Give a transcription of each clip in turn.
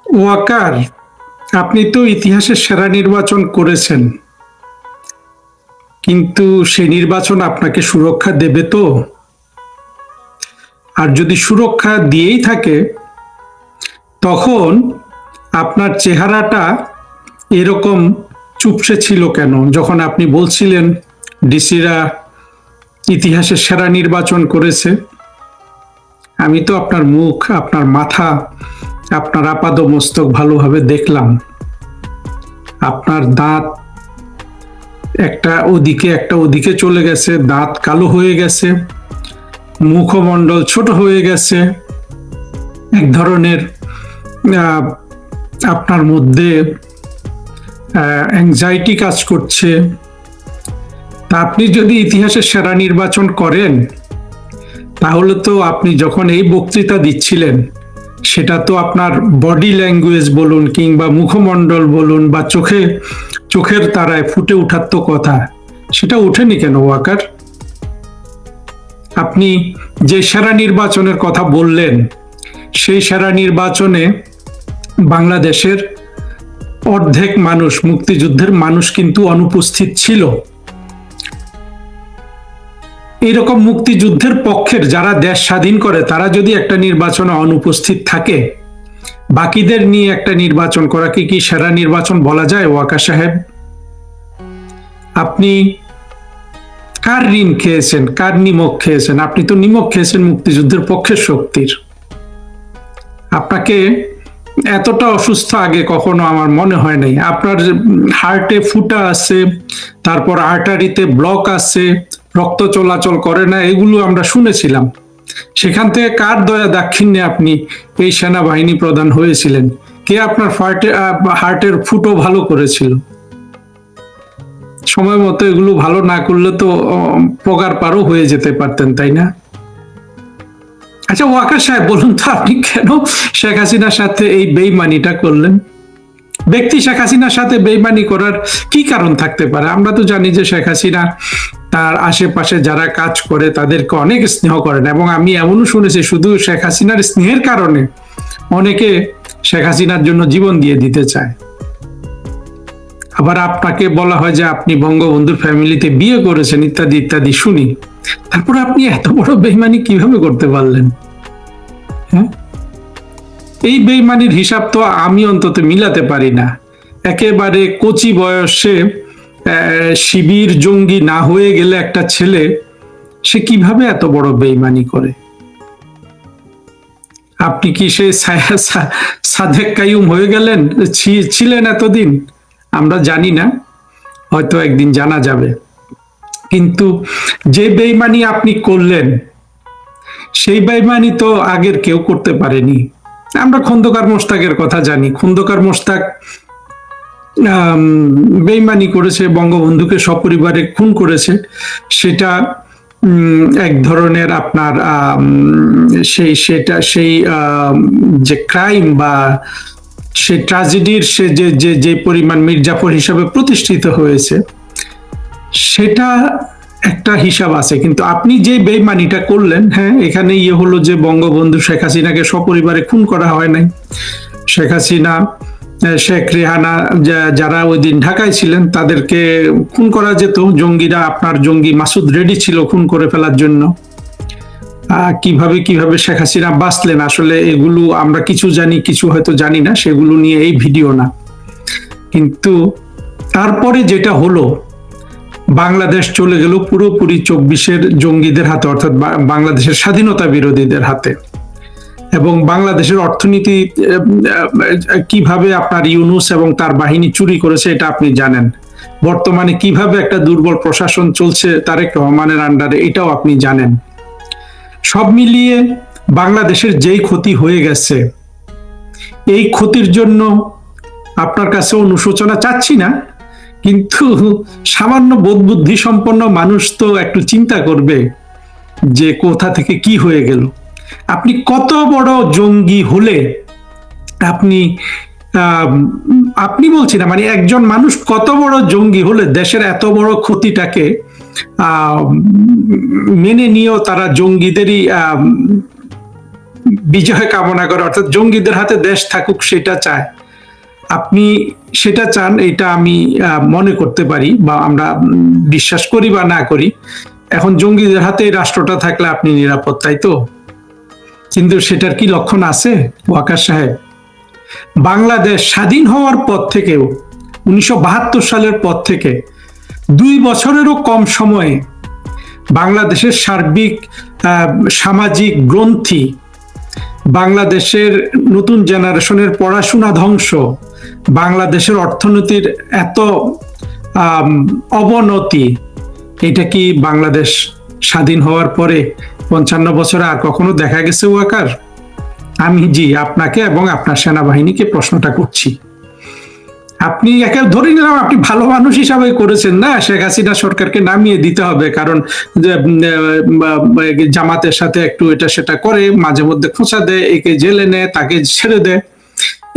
ওয়াকার, আপনি তো ইতিহাসের সেরা নির্বাচন করেছেন, কিন্তু সেই নির্বাচন আপনাকে সুরক্ষা দেবে তো? আর যদি সুরক্ষা দিয়েই থাকে, তখন আপনার চেহারাটা এরকম চুপসে ছিল কেন যখন আপনি বলছিলেন ডিসিরা ইতিহাসের সেরা নির্বাচন করেছে? আমি তো আপনার মুখ, আপনার মাথা, আপনার আপাদমস্তক ভালোভাবে দেখলাম। আপনার দাঁত একটা ওদিকে চলে গেছে, দাঁত কালো হয়ে গেছে, মুখমণ্ডল ছোট হয়ে গেছে, এক ধরনের আপনার মধ্যে অ্যাংজাইটি কাজ করছে। তা আপনি যদি ইতিহাসের সেরা নির্বাচন করেন, তাহলে তো আপনি যখন এই বক্তৃতা দিচ্ছিলেন, সেটা তো আপনার বডি ল্যাঙ্গুয়েজ বলুন কিংবা মুখমণ্ডল বলুন বা চোখের তারায় ফুটে উঠার তো কথা, সেটা ওঠেনি কেন ওয়াকার? আপনি যে সেরা নির্বাচনের কথা বললেন, সেই সেরা নির্বাচনে বাংলাদেশের অর্ধেক মানুষ, মুক্তিযুদ্ধের মানুষ কিন্তু অনুপস্থিত ছিল। এরকম মুক্তিযুদ্ধের পক্ষের যারা দেশ স্বাধীন করে, তারা যদি একটা নির্বাচনে অনুপস্থিত থাকে, বাকিদের নিয়ে একটা নির্বাচন করাকে কি সেরা নির্বাচন বলা যায় ওয়াকার সাহেব? আপনি কার ঋণ খেয়েছেন, কার নিমক খেয়েছেন? আপনি তো নিমক খেয়েছেন মুক্তিযুদ্ধের পক্ষের শক্তির। আপনাকে এতটা অসুস্থ আগে কখনো আমার মনে হয় নাই। আপনার হার্টে ফুটা আছে, তারপর আর্টারিতে ব্লক আছে, রক্ত চলাচল করে না, এগুলো আমরা শুনেছিলাম। সেখান থেকে কার দয়া দাক্ষিণ্যে আপনি এই সেনাবাহিনী প্রধান হয়েছিলেন? কে আপনার হার্টের ফুটো ভালো করেছিল? সময় মতো এগুলো ভালো না করলে তো পগার পারও হয়ে যেতে পারতেন, তাই না? আচ্ছা ওয়াকার সাহেব, বলুন তো আপনি কেন শেখ হাসিনার সাথে এই বেইমানিটা করলেন? ব্যক্তি শেখ হাসিনার সাথে বেইমানি করার কি কারণ থাকতে পারে? আমরা তো জানি যে শেখ হাসিনা তার আশেপাশে যারা কাজ করে তাদেরকে অনেক স্নেহ করেন, এবং আমি এমনও শুনেছি শুধু শেখ হাসিনার স্নেহের কারণে অনেকে শেখ হাসিনার জন্য জীবন দিয়ে দিতে চায়। আবার আপনাকে বলা হয় যে আপনি বঙ্গবন্ধুর ফ্যামিলিতে বিয়ে করেছেন, ইত্যাদি ইত্যাদি শুনি। তারপর আপনি এত বড় বেইমানি কিভাবে করতে পারলেন? হ্যাঁ, এই বেইমানির হিসাব তো আমি অন্তত মিলাতে পারি না। একেবারে কচি বয়সে শিবির জঙ্গি না হয়ে গেলে একটা ছেলে, সে কিভাবে এত বড় বেইমানি করে? আপনি কি সে সাদেক কাইয়ুম হয়ে গেলেন, ছিলেন এতদিন? আমরা জানি না, হয়তো একদিন জানা যাবে। কিন্তু যে বেইমানি আপনি করলেন, সেই বেইমানি তো আগের কেউ করতে পারেনি। আমরা খন্দকার মোশতাকের কথা জানি। খন্দকার মোশতাক বেইমানি করেছে, বঙ্গবন্ধুকে সপরিবারে খুন করেছে। সেটা এক ধরনের আপনার সেই যে ক্রাইম বা সেই ট্র্যাজেডির সে যে পরিমাণ মির্জাফর হিসাবে প্রতিষ্ঠিত হয়েছে, সেটা একটা হিসাব আছে। কিন্তু আপনি যে বেইমানিটা করলেন, হ্যাঁ, এখানে হলো যে বঙ্গবন্ধু শেখ হাসিনাকে সপরিবারে খুন করা হয় নাই। শেখ হাসিনা, শেখ রেহানা যারা ওই দিন ঢাকায় ছিলেন, তাদেরকে খুন করা যেত। জঙ্গিরা, আপনার জঙ্গি মাসুদ রেডি ছিল খুন করে ফেলার জন্য। কিভাবে শেখ হাসিনা বাঁচলেন, আসলে এগুলো আমরা কিছু জানি, কিছু হয়তো জানি না। সেগুলো নিয়ে এই ভিডিও না। কিন্তু তারপরে যেটা হলো, বাংলাদেশ চলে গেল পুরোপুরি 24-এর জঙ্গিদের হাতে, অর্থাৎ বাংলাদেশের স্বাধীনতা বিরোধীদের হাতে। এবং বাংলাদেশের অর্থনীতি কিভাবে আপনার ইউনূস এবং তার বাহিনী চুরি করেছে, এটা আপনি জানেন। বর্তমানে কিভাবে একটা দুর্বল প্রশাসন চলছে তারেক রহমানের আন্ডারে, এটাও আপনি জানেন। সব মিলিয়ে বাংলাদেশের যেই ক্ষতি হয়ে গেছে, এই ক্ষতির জন্য আপনার কাছে অনুশোচনা চাচ্ছি না, কিন্তু সামান্য বোধ বুদ্ধি সম্পন্ন মানুষ তো একটু চিন্তা করবে যে কোথা থেকে কি হয়ে গেল। আপনি কত বড় জঙ্গি হলে আপনি বলছি না, মানে একজন মানুষ কত বড় জঙ্গি হলে দেশের এত বড় ক্ষতিটাকে মেনে নিয়েও তারা জঙ্গিদেরই বিজয় কামনা করে, অর্থাৎ জঙ্গিদের হাতে দেশ থাকুক সেটা চায়। আপনি সেটা চান, এটা আমি মনে করতে পারি, বা আমরা বিশ্বাস করি বা না করি। এখন জঙ্গিদের হাতে এই রাষ্ট্রটা থাকলে আপনি নিরাপদ, তাই তো? কিন্তু সেটার কি লক্ষণ আছে ওয়াকার সাহেব? বাংলাদেশ স্বাধীন হওয়ার পর থেকেও 1972 সালের পর থেকে 2 বছরেরও কম সময়ে বাংলাদেশের সার্বিক সামাজিক গ্রন্থি, বাংলাদেশের নতুন জেনারেশনের পড়াশোনা ধ্বংস, বাংলাদেশের অর্থনীতির এত অবনতি, এটা কি বাংলাদেশ স্বাধীন হওয়ার পরে 55 বছরে আর কখনো দেখা গেছে ওয়াকার? আমি আপনাকে এবং আপনার সেনাবাহিনীকে প্রশ্নটা করছি। আপনি একে ধরে নিলাম আপনি ভালো মানুষ হিসাবে করেছেন না, শেখ হাসিনা সরকারকে নামিয়ে দিতে হবে, কারণ জামাতের সাথে একটু এটা সেটা করে, মাঝে মধ্যে খোঁচা দেয়, একে জেলে নেয়, তাকে ছেড়ে দেয়,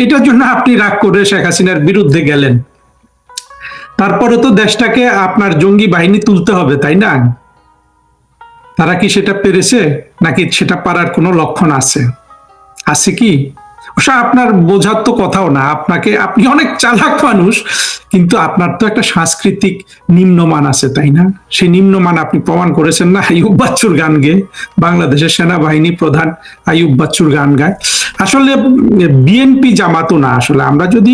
এটার জন্য আপনি রাগ করে শেখ হাসিনার বিরুদ্ধে গেলেন। তারপরে তো দেশটাকে আপনার জঙ্গি বাহিনী তুলতে হবে, তাই না? তারা কি সেটা পেরেছে, নাকি সেটা পারার কোনো লক্ষণ আছে? আছে কি? আপনার বোঝার তো কথাও না, আপনি অনেক চালাক মানুষ, কিন্তু আপনার তো একটা সাংস্কৃতিক নিম্নমান আছে, তাই না? সেই নিম্নমান আপনি প্রমাণ করেছেন না আইয়ুব বাচ্চুর গান গেয়ে। বাংলাদেশের সেনাবাহিনী প্রধান আইয়ুব বাচ্চুর গান গায়। আসলে বিএনপি জামাতও না, আসলে আমরা যদি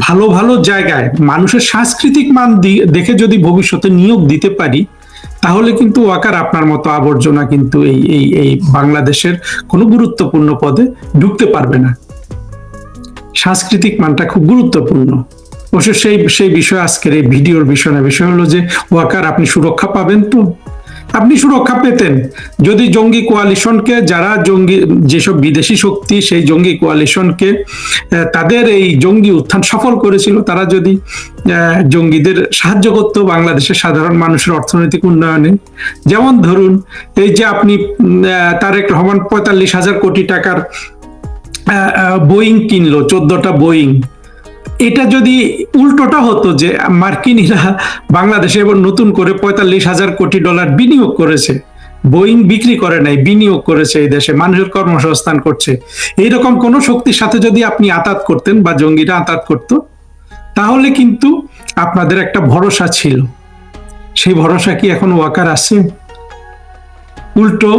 ভালো ভালো জায়গায় মানুষের সাংস্কৃতিক মান দেখে যদি ভবিষ্যতে নিয়োগ দিতে পারি, তাহলে কিন্তু ওয়াকার আপনার মতো আবর্জনা কিন্তু এই বাংলাদেশের কোনো গুরুত্বপূর্ণ পদে ঢুকতে পারবে না। সাংস্কৃতিক মানটা খুব গুরুত্বপূর্ণ। অবশ্য সেই বিষয় আজকের এই ভিডিওর বিষয় না, বিষয় হলো যে ওয়াকার আপনি সুরক্ষা পাবেন তো? আপনি সুরক্ষা পেতেন যদি জঙ্গি কোয়ালিশনকে, যারা জঙ্গি, যেসব বিদেশি শক্তি সেই জঙ্গি কোয়ালিশনকে তাদের এই জঙ্গি উত্থান সফল করেছিল, তারা যদি জঙ্গিদের সাহায্য করতো বাংলাদেশের সাধারণ মানুষের অর্থনৈতিক উন্নয়নে। যেমন ধরুন এই যে আপনি তারেক রহমান 45,000 কোটি টাকার বোয়িং কিনলো, 14টা বোয়িং। এটা যদি উল্টোটা হতো যে মার্কিনীরা বাংলাদেশে এবার নতুন করে 45,000 কোটি ডলার বিনিয়োগ করেছে, বোয়িং বিক্রি করে নাই, বিনিয়োগ করেছে, এই দেশে মানুষের কর্মসংস্থান করছে, এইরকম কোন শক্তির সাথে যদি আপনি আতাত করতেন বা জঙ্গিরা আতাত করত, তাহলে কিন্তু আপনাদের একটা ভরসা ছিল। সেই ভরসা কি এখন ওয়াকার আছে? উল্টো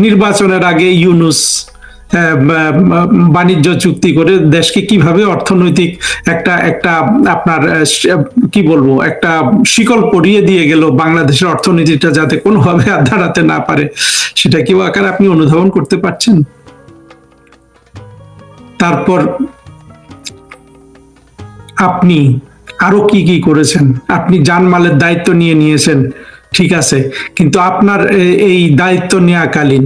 নির্বাচনের আগে ইউনুস বাণিজ্য চুক্তি করে দেশকে কিভাবে অর্থনৈতিক একটা আপনার কি বলবো একটা শিকল পরিয়ে দিয়ে গেল, বাংলাদেশের অর্থনীতিটা যাতে কোনোভাবে আর দাঁড়াতে না পারে, সেটা কি ওয়াকার আপনি অনুধাবন করতে পারছেন? তারপর আপনি আরো কি কি করেছেন? আপনি জানমালের দায়িত্ব নিয়েছেন, ঠিক আছে, কিন্তু আপনার এই দায়িত্ব নেওয়াকালীন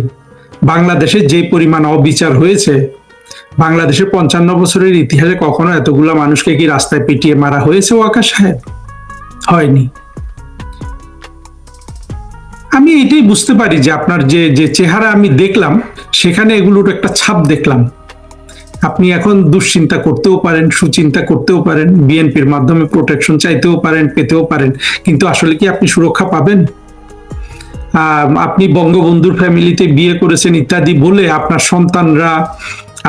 বাংলাদেশে যে পরিমাণ অবিচার হয়েছে, বাংলাদেশের 55 বছরের ইতিহাসে কখনো এতগুলা মানুষকে কি রাস্তায় পিটিয়ে মারা হয়েছে ওয়াকার সাহেব? হয়নি। আমি এটাই বুঝতে পারি যে আপনার যে চেহারা আমি দেখলাম, সেখানে এগুলোর একটা ছাপ দেখলাম। আপনি এখন দুশ্চিন্তা করতেও পারেন, সুচিন্তা করতেও পারেন, বিএনপির মাধ্যমে প্রোটেকশন চাইতেও পারেন, পেতেও পারেন, কিন্তু আসলে কি আপনি সুরক্ষা পাবেন? আপনি বঙ্গবন্ধুর ফ্যামিলিতে বিয়ে করেছেন ইত্যাদি বলে আপনার সন্তানরা,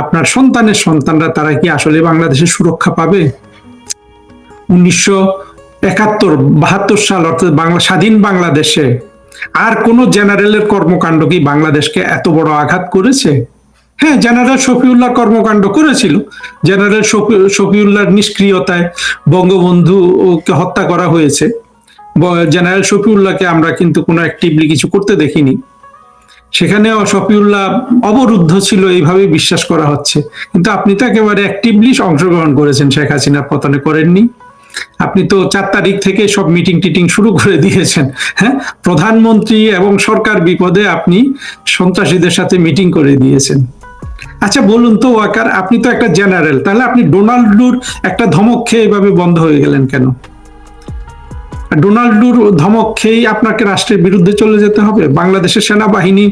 আপনার সন্তানের সন্তানরা, তারা কি আসলে বাংলাদেশের সুরক্ষা পাবে? 1971-72 সাল অর্থাৎ স্বাধীন বাংলাদেশে আর কোন জেনারেলের কর্মকাণ্ড কি বাংলাদেশকে এত বড় আঘাত করেছে? হ্যাঁ, জেনারেল শফিউল্লাহ কর্মকাণ্ড করেছিল। জেনারেল শফিউল্লাহর নিষ্ক্রিয়তায় বঙ্গবন্ধুকে হত্যা করা হয়েছে। জেনারেল শফিউল্লাহকে আমরা কিন্তু কোনো অ্যাক্টিভলি কিছু করতে দেখিনি। সেখানেও শফিউল্লাহ অবরুদ্ধ ছিল, এইভাবে বিশ্বাস করা হচ্ছে। কিন্তু আপনি তো একেবারে অ্যাক্টিভলি অংশগ্রহণ করেছেন, শেখ হাসিনার পতনে করেননি? আপনি তো 4 তারিখ থেকে সব মিটিং টিটিং শুরু করে দিয়েছেন। হ্যাঁ, প্রধানমন্ত্রী এবং সরকার বিপদে আপনি সন্ত্রাসীদের সাথে মিটিং করে দিয়েছেন। আচ্ছা বলুন তো ওয়াকার, আপনি তো একটা জেনারেল, তাহলে আপনি ডোনাল্ডুর একটা ধমক খেয়ে এভাবে বন্ধ হয়ে গেলেন কেন? ডোনাল্ডুর ধমক খেয়েই আপনাকে রাষ্ট্রের বিরুদ্ধে চলে যেতে হবে? বাংলাদেশের সেনাবাহিনী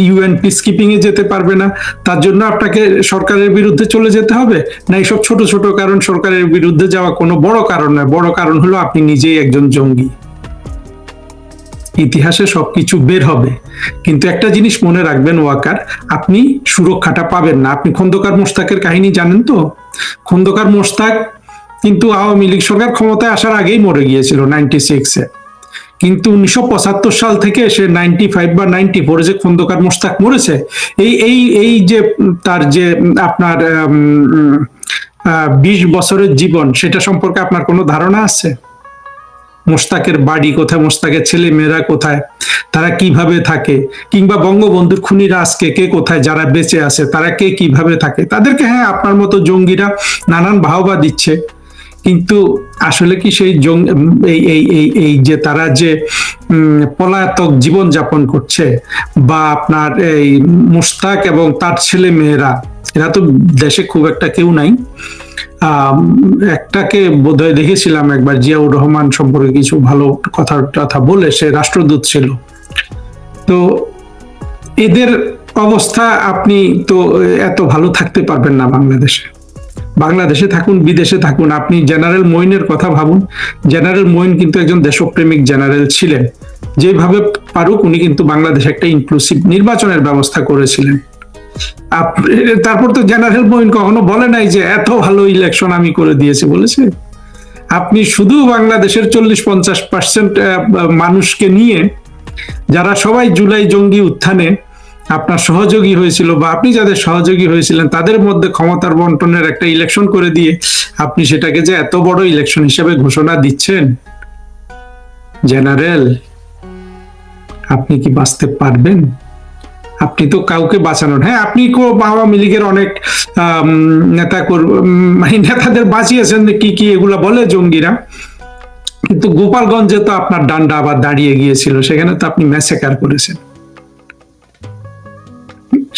ইউএন পিসকিপিং এ যেতে পারবে না, তার জন্য আপনাকে সরকারের বিরুদ্ধে চলে যেতে হবে? না, এইসব ছোট ছোট কারণ সরকারের বিরুদ্ধে যাওয়া কোনো বড় কারণ নয়, বড় কারণ হলো আপনি নিজেই একজন জঙ্গি। ইতিহাসে সবকিছু বের হবে, কিন্তু একটা জিনিস মনে রাখবেন ওয়াকার, আপনি সুরক্ষাটা পাবেন না। আপনি খন্দকার মোশতাকের কাহিনী জানেন তো? খন্দকার মোশতাক কিন্তু আওয়ামী লীগ সরকার ক্ষমতায় আসার আগেই মরে গিয়েছিল 96-এ, কিন্তু 1975 সাল থেকে সে 95 বা 94 যে খন্দকার মোশতাক মরেছে, এই এই এই যে তার যে আপনার 20 বছরের জীবন, সেটা সম্পর্কে আপনার কোনো ধারণা আছে? মোশতাকের বাড়ি কোথায়, মোশতাকের ছেলে মেয়েরা কোথায়, তারা কিভাবে থাকে, কিংবা বঙ্গবন্ধুর খুনিরা আজকে কে কোথায়, যারা বেঁচে আছে তারা কে কিভাবে থাকে? তাদেরকে হ্যাঁ আপনার মতো জঙ্গিরা নানান বাহবা দিচ্ছে, কিন্তু আসলে কি সেই এই যে তারা যে পলাতক জীবন যাপন করছে, বা আপনার এই মুশতাক এবং তার ছেলে মেয়েরা, এরা তো দেশে খুব একটা কেউ নাই। একটাকে বোধহয় দেখেছিলাম একবার, জিয়াউর রহমান সম্পর্কে কিছু ভালো কথা বলে, সে রাষ্ট্রদূত ছিল। তো এদের অবস্থা, আপনি তো এত ভালো থাকতে পারবেন না বাংলাদেশে থাকুন, বিদেশে থাকুন। আপনি জেনারেল মঈনের কথা ভাবুন। জেনারেল মঈন কিন্তু একজন দেশপ্রেমিক জেনারেল ছিলেন। যেভাবে পারুক উনি কিন্তু বাংলাদেশে একটা ইনক্লুসিভ নির্বাচনের ব্যবস্থা করেছিলেন। তারপর তো জেনারেল মঈন কখনো বলে নাই যে এত ভালো ইলেকশন আমি করে দিয়েছি, বলেছে? আপনি শুধু বাংলাদেশের 40-50% মানুষকে নিয়ে, যারা সবাই জুলাই জঙ্গি উত্থানে আপনার সহযোগী হয়েছিল, বা আপনি যাদের সহযোগী হয়েছিলেন, তাদের মধ্যে ক্ষমতার বন্টনের একটা ইলেকশন করে দিয়ে আপনি সেটাকে যে এত বড় ইলেকশন হিসেবে ঘোষণা দিচ্ছেন, জেনারেল আপনি কি বাঁচতে পারবেন? আপনি তো কাউকে বাঁচানোর, হ্যাঁ আপনি আওয়ামী লীগের অনেক নেতাদের বাঁচিয়েছেন, কি কি এগুলা বলে জঙ্গিরা, কিন্তু গোপালগঞ্জে তো আপনার ডান্ডা আবার দাঁড়িয়ে গিয়েছিল, সেখানে তো আপনি ম্যাসেকার করেছেন।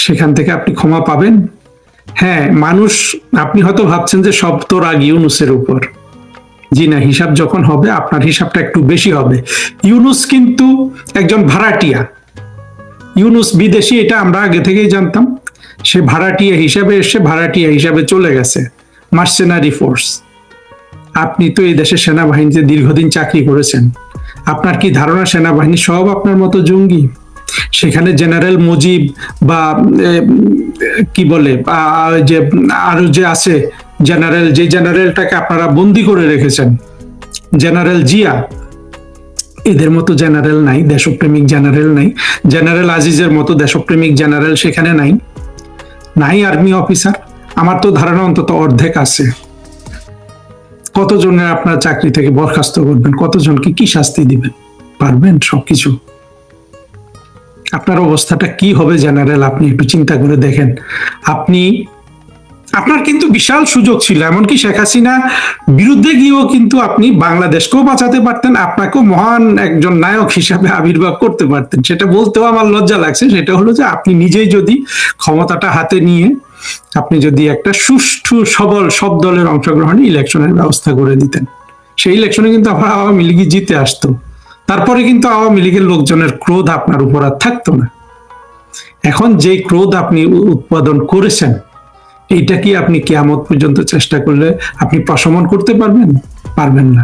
সেখান থেকে আপনি ক্ষমা পাবেন? হ্যাঁ, মানুষ, আপনি হয়তো ভাবছেন যে সব তো রাগ ইউনূসের উপর। জি না, হিসাব যখন হবে আপনার হিসাবটা একটু বেশি হবে। ইউনূস কিন্তু একজন ভাড়াটিয়া। ইউনূস বিদেশি, এটা আমরা আগে থেকেই জানতাম। সে ভাড়াটিয়া হিসাবে এসে ভাড়াটিয়া হিসাবে চলে গেছে, মার্সেনারি ফোর্স। আপনি তো এই দেশের সেনাবাহিনীতে দীর্ঘদিন চাকরি করেছেন। আপনার কি ধারণা সেনাবাহিনী সব আপনার মতো জঙ্গি? সেখানে জেনারেল মুজিব বা কি বলে যে আরো যে আছে জেনারেল, যে জেনারেলটাকে আপনারা বন্দি করে রেখেছেন, জেনারেল জিয়া, এদের মতো জেনারেল নাই, দেশপ্রেমিক জেনারেল নাই। জেনারেল আজিজের মতো দেশপ্রেমিক জেনারেল সেখানে নাই আর্মি অফিসার। আমার তো ধারণা অন্তত অর্ধেক আছে। কতজনের আপনার চাকরি থেকে বরখাস্ত করবেন? কতজনকে কি শাস্তি দিবেন? পারবেন সবকিছু? আপনার অবস্থাটা কি হবে জেনারেল, আপনি একটু চিন্তা করে দেখেন। আপনার কিন্তু বিশাল সুযোগ ছিল, এমনকি শেখ হাসিনা বিরুদ্ধে গিয়েও কিন্তু আপনি বাংলাদেশকেও বাঁচাতে পারতেন, আপনাকেও মহান একজন নায়ক হিসাবে আবির্ভাব করতে পারতেন। সেটা বলতেও আমার লজ্জা লাগছে। সেটা হলো যে আপনি নিজেই যদি ক্ষমতাটা হাতে নিয়ে আপনি যদি একটা সুষ্ঠু সবল সব দলের অংশগ্রহণে ইলেকশনের ব্যবস্থা করে দিতেন, সেই ইলেকশনে কিন্তু আওয়ামী লীগ জিতে আসতো। তারপরে কিন্তু আওয়ামী লীগের লোকজনের ক্রোধ আপনার উপর আর থাকতো না। এখন যে ক্রোধ আপনি উৎপাদন করেছেন, এইটা কি আপনি কিয়ামত পর্যন্ত চেষ্টা করলে আপনি প্রশমন করতে পারবেন না।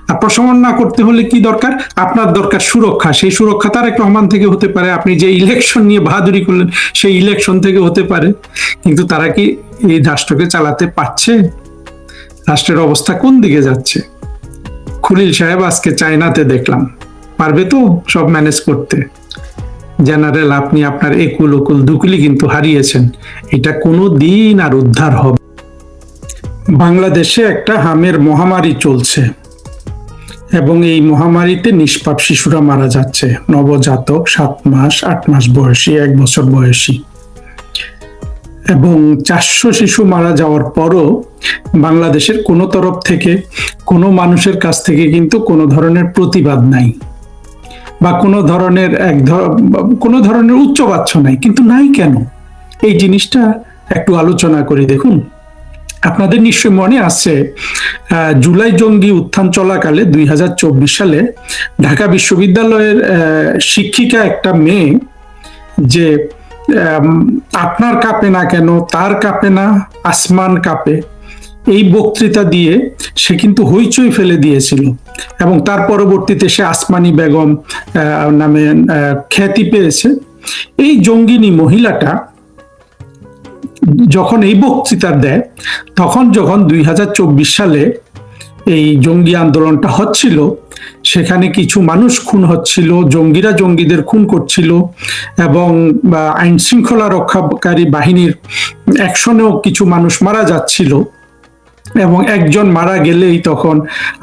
আর প্রশমন না করতে হলে কি দরকার? আপনার দরকার সুরক্ষা। সেই সুরক্ষা তারেক রহমান থেকে হতে পারে, আপনি যে ইলেকশন নিয়ে বাহাদুরি করলেন সেই ইলেকশন থেকে হতে পারে, কিন্তু তারা কি এই রাষ্ট্রকে চালাতে পারছে? রাষ্ট্রের অবস্থা কোন দিকে যাচ্ছে? খলিল সাহেব আজকে চায়নাতে দেখলাম, পারবে তো সব ম্যানেজ করতে? জেনারেল আপনি আপনার একুল ওকুল দুকুলি কিন্তু হারিয়েছেন। এটা কোনো দিন আর উদ্ধার হবে? বাংলাদেশে একটা হামের মহামারী চলছে, এবং এই মহামারীতে নিষ্পাপ শিশুরা মারা যাচ্ছে। নবজাতক, 7 মাস 8 মাস বয়সী, 1 বছর বয়সী, এবং 400 শিশু মারা যাওয়ার পরও বাংলাদেশের কোনো তরফ থেকে, কোনো মানুষের কাছ থেকে কিন্তু কোনো ধরনের প্রতিবাদ নাই, বা কোনো ধরনের উচ্চবাচ্য নাই। কিন্তু নাই কেন? এই জিনিসটা একটু আলোচনা করি। দেখুন, আপনাদের নিশ্চয় মনে আছে, জুলাই জঙ্গি উত্থান চলাকালে 2024 সালে ঢাকা বিশ্ববিদ্যালয়ের শিক্ষিকা একটা মেয়ে, যে আপনার কাঁপে না কেন, তার কাঁপে না, আসমান কাঁপে, এই বক্তৃতা দিয়ে সে কিন্তু হইচই ফেলে দিয়েছিল। এবং তার পরবর্তীতে সে আসমানি বেগম নামে খ্যাতি পেয়েছে। এই জঙ্গিনী মহিলাটা যখন এই বক্তৃতা দেয়, তখন যখন 2024 সালে এই জঙ্গি আন্দোলনটা হচ্ছিল, সেখানে কিছু মানুষ খুন হচ্ছিল, জঙ্গিরা জঙ্গিদের খুন করছিল, এবং আইন শৃঙ্খলা রক্ষাকারী বাহিনীর অ্যাকশনেও কিছু মানুষ মারা যাচ্ছিল, এবং একজন মারা গেলেই তখন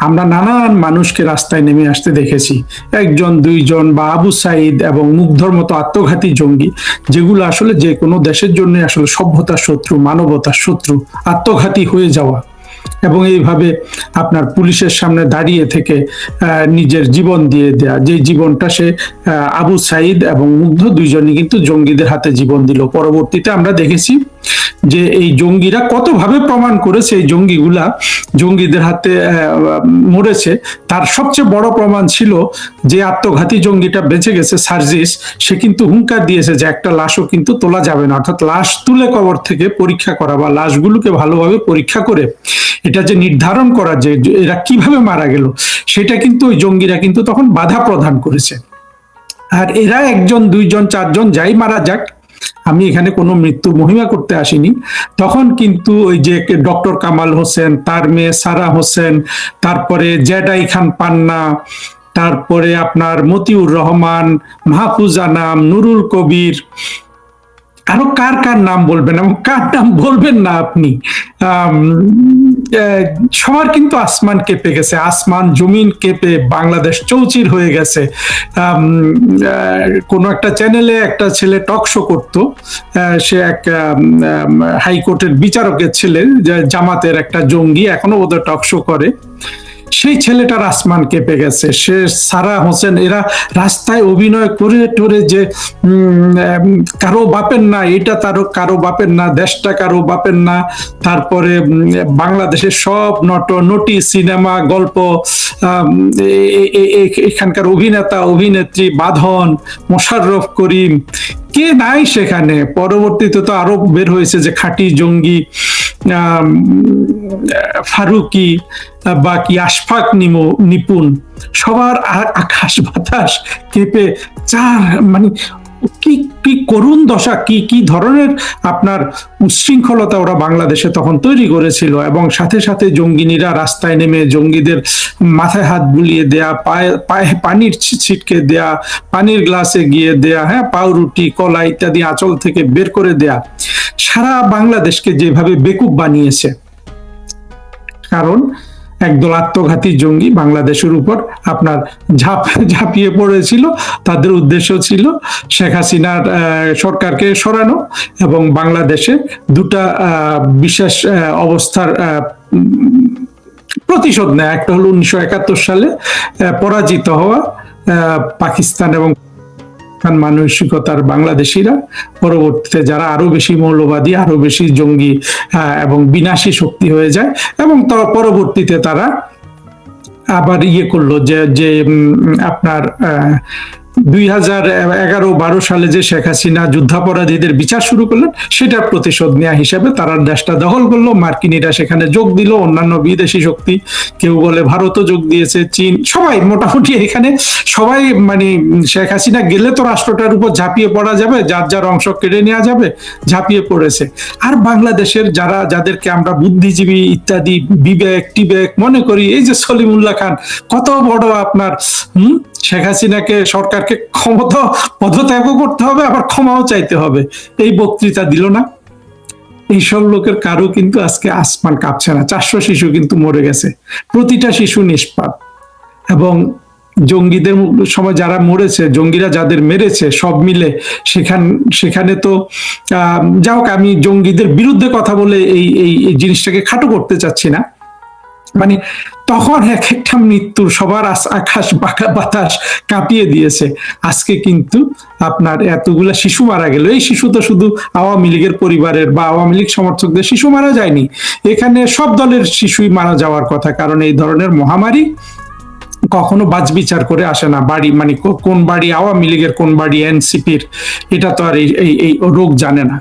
আমরা নানান মানুষকে রাস্তায় নেমে আসতে দেখেছি, একজন দুইজন বা আবু সাইদ এবং মুগ্ধর মতো আত্মঘাতী জঙ্গি, যেগুলো আসলে যে কোনো দেশের জন্য আসলে সভ্যতার শত্রু, মানবতার শত্রু, আত্মঘাতী হয়ে যাওয়া, এবং এইভাবে আপনার পুলিশের সামনে দাঁড়িয়ে থেকে নিজের জীবন দিয়ে দেয়া, যে জীবনটা সে আবু সাইদ এবং মুগ্ধ দুইজনই কিন্তু জঙ্গিদের হাতে জীবন দিল। পরবর্তীতে আমরা দেখেছি যে এই জঙ্গিরা কতভাবে প্রমাণ করেছে এই জঙ্গিগুলা জঙ্গিদের হাতে মরেছে। তার সবচেয়ে বড় প্রমাণ ছিল যে আত্মঘাতী জঙ্গিটা বেঁচে গেছে সার্জিস, সে কিন্তু হুঙ্কার দিয়েছে যে একটা লাশও কিন্তু তোলা যাবে না, অর্থাৎ লাশ তুলে কবর থেকে পরীক্ষা করা বা লাশগুলোকে ভালোভাবে পরীক্ষা করে এটা যে নির্ধারণ করা যে এরা কিভাবে মারা গেল, সেটা কিন্তু ওই জঙ্গিরা কিন্তু তখন বাধা প্রদান করেছে। আর এরা একজন দুইজন চারজন যাই মারা যাক, আমি এখানে কোনো মৃত্যুর মহিমা করতে আসিনি, তখন কিন্তু ওই যে ডক্টর কামাল হোসেন, তার মেয়ে সারা হোসেন, তারপরে জেডাই খান পান্না, তারপরে আপনার মতিউর রহমান, মাহফুজা নাম, নুরুল কবির, আরো কার কার নাম বলবেন এবং কার নাম বলবেন না আপনি, সবার কিন্তু আসমান কেঁপে গেছে, আসমান জমিন কেঁপে বাংলাদেশ চৌচির হয়ে গেছে। কোন একটা চ্যানেলে একটা ছেলে টক শো করতো, সে এক হাইকোর্টের বিচারকের ছেলে, জামাতের একটা জঙ্গি, এখনো বোধহয় টক শো করে, সেই ছেলেটার আসমান কেঁপে গেছে। সে সারা হোসেন, এরা রাস্তায় অভিনয় করে টোরে যে কারো বাপের না, এটা তারও কারো বাপের না, দেশটা কারো বাপের না, তারপরে বাংলাদেশের সব নটি সিনেমা গল্প, এখানকার অভিনেতা অভিনেত্রী বাঁধন, মোশাররফ করিম, কে নাই সেখানে। পরবর্তীতে তো আরো বের হয়েছে যে খাঁটি জঙ্গি ফারুকি বা কি আশফাক নিপুণ, সবার আকাশ বাতাস কেঁপে মানে কি কি করুণ দশা, কি কি ধরনের আপনার উচ্ছৃঙ্খলতা ওরা বাংলাদেশে তখন তৈরি করেছিল। এবং সাথে সাথে জঙ্গিনীরা রাস্তায় নেমে জঙ্গিদের মাথায় হাত বুলিয়ে দেয়া, পায়ে পানির ছিটকে দেয়া, পানির গ্লাসে গিয়ে দেয়া, হ্যাঁ, পাউরুটি কলা ইত্যাদি আঁচল থেকে বের করে দেয়া, সারা বাংলাদেশকে যেভাবে বেকুব বানিয়েছে। কারণ একদল আত্মঘাতী জঙ্গি বাংলাদেশের উপর আপনার ঝাঁপিয়ে পড়েছিল, তাদের উদ্দেশ্য ছিল শেখ হাসিনার সরকারকে সরানো এবং বাংলাদেশে দুটা বিশেষ অবস্থার প্রতিশোধ নেয়। একটা হলো 1971 সালে পরাজিত হওয়া পাকিস্তান এবং মানসিকতার বাংলাদেশিরা, পরবর্তীতে যারা আরো বেশি মৌলবাদী, আরো বেশি জঙ্গি এবং বিনাশী শক্তি হয়ে যায়, এবং পরবর্তীতে তারা আবার করলো যে আপনার 2011-12 সালে যে শেখ হাসিনা যুদ্ধাপরাধীদের বিচার শুরু করলেন, সেটার প্রতিশোধ নেওয়া হিসাবে তারা দেশটা দখল করলো। মার্কিনীরা সেখানে যোগ দিল, অন্যান্য বিদেশি শক্তি, কেউ বলে ভারতও যোগ দিয়েছে, চীন, সবাই মোটামুটি এখানে সবাই, মানে শেখ হাসিনা গেলে তো রাষ্ট্রটার উপর ঝাঁপিয়ে পড়া যাবে, যার যার অংশ কেড়ে নেওয়া যাবে, ঝাঁপিয়ে পড়েছে। আর বাংলাদেশের যাদেরকে আমরা বুদ্ধিজীবী ইত্যাদি বিবেক মনে করি, এই যে সলিমুল্লাহ খান, কত বড় আপনার শেখ হাসিনাকে সরকারকে ক্ষমতা পদত্যাগও করতে হবে, আবার ক্ষমাও চাইতে হবে, এই বক্তৃতা দিল না। এইসব লোকের কারো কিন্তু আজকে আসমান কাঁপছে না। 400 শিশু কিন্তু মরে গেছে, প্রতিটা শিশু নিষ্পাপ। এবং জঙ্গিদের সময় যারা মরেছে, জঙ্গিরা যাদের মেরেছে, সব মিলে সেখানে তো যাই হোক, আমি জঙ্গিদের বিরুদ্ধে কথা বলে এই জিনিসটাকে খাটো করতে চাচ্ছি না, মানে তখন এক একটা মৃত্যুর সবার আকাশ বাতাস কাঁপিয়ে দিয়েছে। আজকে কিন্তু আপনার এতগুলা শিশু মারা গেল, এই শিশু তো শুধু আওয়ামী লীগের পরিবারের বা আওয়ামী লীগ সমর্থকদের শিশু মারা যায়নি, এখানে সব দলের শিশুই মারা যাওয়ার কথা। কারণ এই ধরনের মহামারী কখনো বাছবিচার করে আসে না, বাড়ি মানে কোন বাড়ি আওয়ামী লীগের, কোন বাড়ি এনসিপির, এটা তো আর এই রোগ জানে না।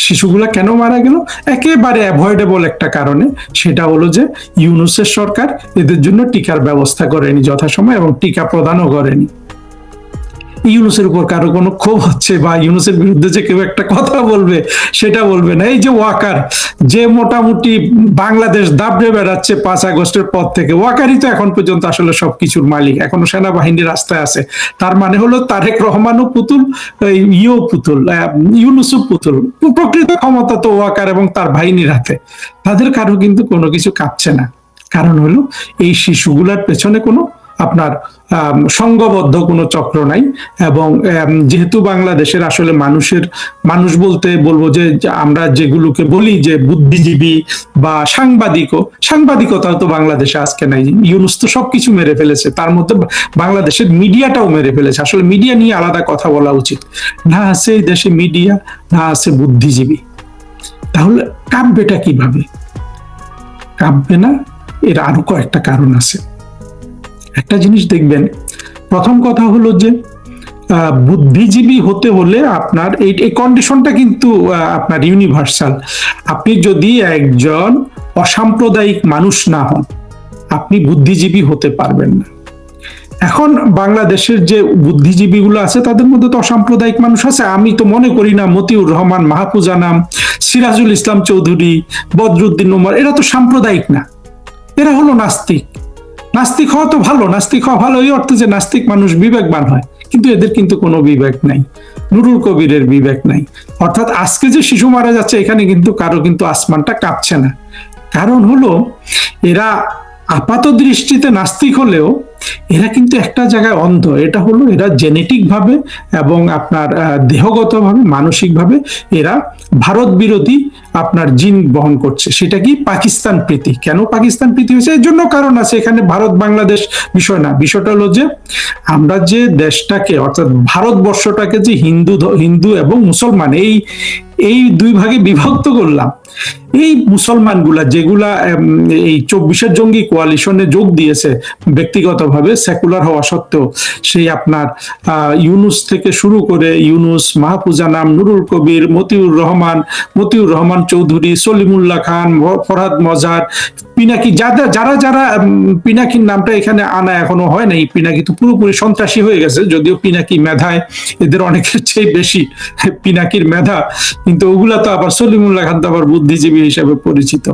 শিশুগুলা কেন মারা গেল? একেবারে অ্যাভয়েডেবল একটা কারণে, সেটা হলো যে ইউনূসের সরকার এদের জন্য টিকার ব্যবস্থা করেনি যথাসময়, এবং টিকা প্রদানও করেনি। ইউনূসের উপর কারো কোনো ক্ষোভ হচ্ছে বা ইউনূসের বিরুদ্ধে যে কেউ একটা কথা বলবে, সেটা বলবে না। এই যে ওয়াকার, যে মোটামুটি বাংলাদেশ দাবড়ে বেড়াচ্ছে 5 আগস্টের পর থেকে, ওয়াকারই তো এখন পর্যন্ত আসলে সবকিছুর মালিক, এখনো সেনাবাহিনী রাস্তায় আছে। তার মানে হলো তারেক রহমানও পুতুল, পুতুল, ইউনূসও পুতুল। প্রকৃত ক্ষমতা তো ওয়াকার এবং তার বাহিনীর হাতে। তাদের কারো কিন্তু কোনো কিছু কাঁপছে না। কারণ হলো এই শিশুগুলার পেছনে কোনো আপনার সংঘবদ্ধ কোনো চক্র নাই। এবং যেহেতু বাংলাদেশের আসলে মানুষ বলতে বলবো যে আমরা যেগুলোকে বলি যে বুদ্ধিজীবী বা সাংবাদিকতাও তো বাংলাদেশে আজকে নাই। ইউনূস তো সবকিছু মেরে ফেলেছে, তার মধ্যে বাংলাদেশের মিডিয়াটাও মেরে ফেলেছে। আসলে মিডিয়া নিয়ে আলাদা কথা বলা উচিত। না আছে এই দেশে মিডিয়া, না আছে বুদ্ধিজীবী। তাহলে কাঁপবেটা কিভাবে? কাঁপবে না, এর আরো কয়েকটা কারণ আছে। একটা জিনিস দেখবেন, প্রথম কথা হলো যে বুদ্ধিজীবী হতে হলে আপনার এই কন্ডিশনটা কিন্তু আপনার ইউনিভার্সাল। আপনি যদি একজন অসাম্প্রদায়িক মানুষ না হন, আপনি বুদ্ধিজীবী হতে পারবেন না। এখন বাংলাদেশের যে বুদ্ধিজীবীগুলো আছে তাদের মধ্যে তো অসাম্প্রদায়িক মানুষ আছে। আমি তো মনে করি না মতিউর রহমান, মাহফুজ আনাম, সিরাজুল ইসলাম চৌধুরী, বদরুদ্দিন উমর এরা তো সাম্প্রদায়িক না, এরা হলো নাস্তিক। নাস্তিক হওয়া তো ভালো, নাস্তিক হওয়া ভালো এই অর্থে যে নাস্তিক মানুষ বিবেকবান হয়, কিন্তু এদের কিন্তু কোনো বিবেক নাই। নুরুল কবিরের বিবেক নাই। অর্থাৎ আজকে যে শিশু মারা যাচ্ছে, এখানে কিন্তু কারো কিন্তু আসমানটা কাঁপছে না। কারণ হলো এরা আপাত দৃষ্টিতে নাস্তিক হলেও এরা কিন্তু একটা জায়গায় অন্ধ। এটা হলো এরা জেনেটিক ভাবে এবং আপনার দেহগত ভাবে, মানসিক ভাবে এরা ভারত বিরোধী আপনার জিন বহন করছে। সেটা কি পাকিস্তান প্রীতি। কেন পাকিস্তান প্রীতি হয়েছে? এর জন্য কারণ আছে। এখানে ভারত বাংলাদেশ বিষয় না। বিষয়টা হলো যে আমরা যে দেশটাকে, অর্থাৎ ভারতবর্ষটাকে যে হিন্দু এবং মুসলমান এই দুই ভাগে বিভক্ত করলাম, এই মুসলমানগুলা যেগুলা এই 24-এর জঙ্গি কোয়ালিশনে যোগ দিয়েছে ব্যক্তিগতভাবে সেকুলার হওয়া সত্ত্বেও, সেই আপনার ইউনূস থেকে শুরু করে ইউনূস, মাহফুজ আনাম, নুরুল কবির, মতিউর রহমান চৌধুরী, সলিমুল্লাহ খান, ফরহাদ মজার, পিনাকি, যারা পিনাকির নামটা এখানে আনা এখনো হয় নাই। পিনাকি তো পুরোপুরি সন্ত্রাসী হয়ে গেছে, যদিও পিনাকি মেধায় এদের অনেকের চেয়ে বেশি পিনাকির মেধা, কিন্তু ওগুলা তো আবার সলিমুল্লাহ খান তো আবার বুদ্ধিজীবী হিসেবে পরিচিত।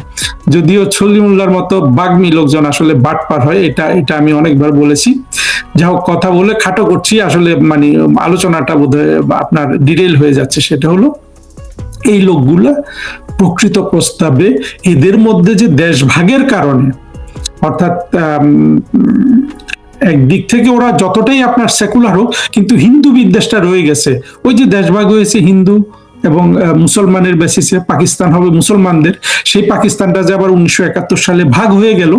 যদিও সলিমুল্লাহর মতো বাগ্মী লোকজন আসলে বাটপার হয়, এটা আমি অনেকবার বলেছি। যা হোক, কথা বলে খাটো করছি, আসলে মানে আলোচনাটা বোধহয় আপনার ডিটেইল হয়ে যাচ্ছে। সেটা হলো এই লোকগুলা প্রকৃত প্রস্তাবে এদের মধ্যে যে দেশ ভাগের কারণে, অর্থাৎ একদিক থেকে ওরা যতটাই আপনার সেকুলার হোক, কিন্তু হিন্দু বিদ্বেষটা রয়ে গেছে। ওই যে দেশভাগ হয়েছে হিন্দু এবং মুসলমানের বেসিসে, পাকিস্তান হবে মুসলমানদের, সেই পাকিস্তানটা যে আবার 1971 সালে ভাগ হয়ে গেল,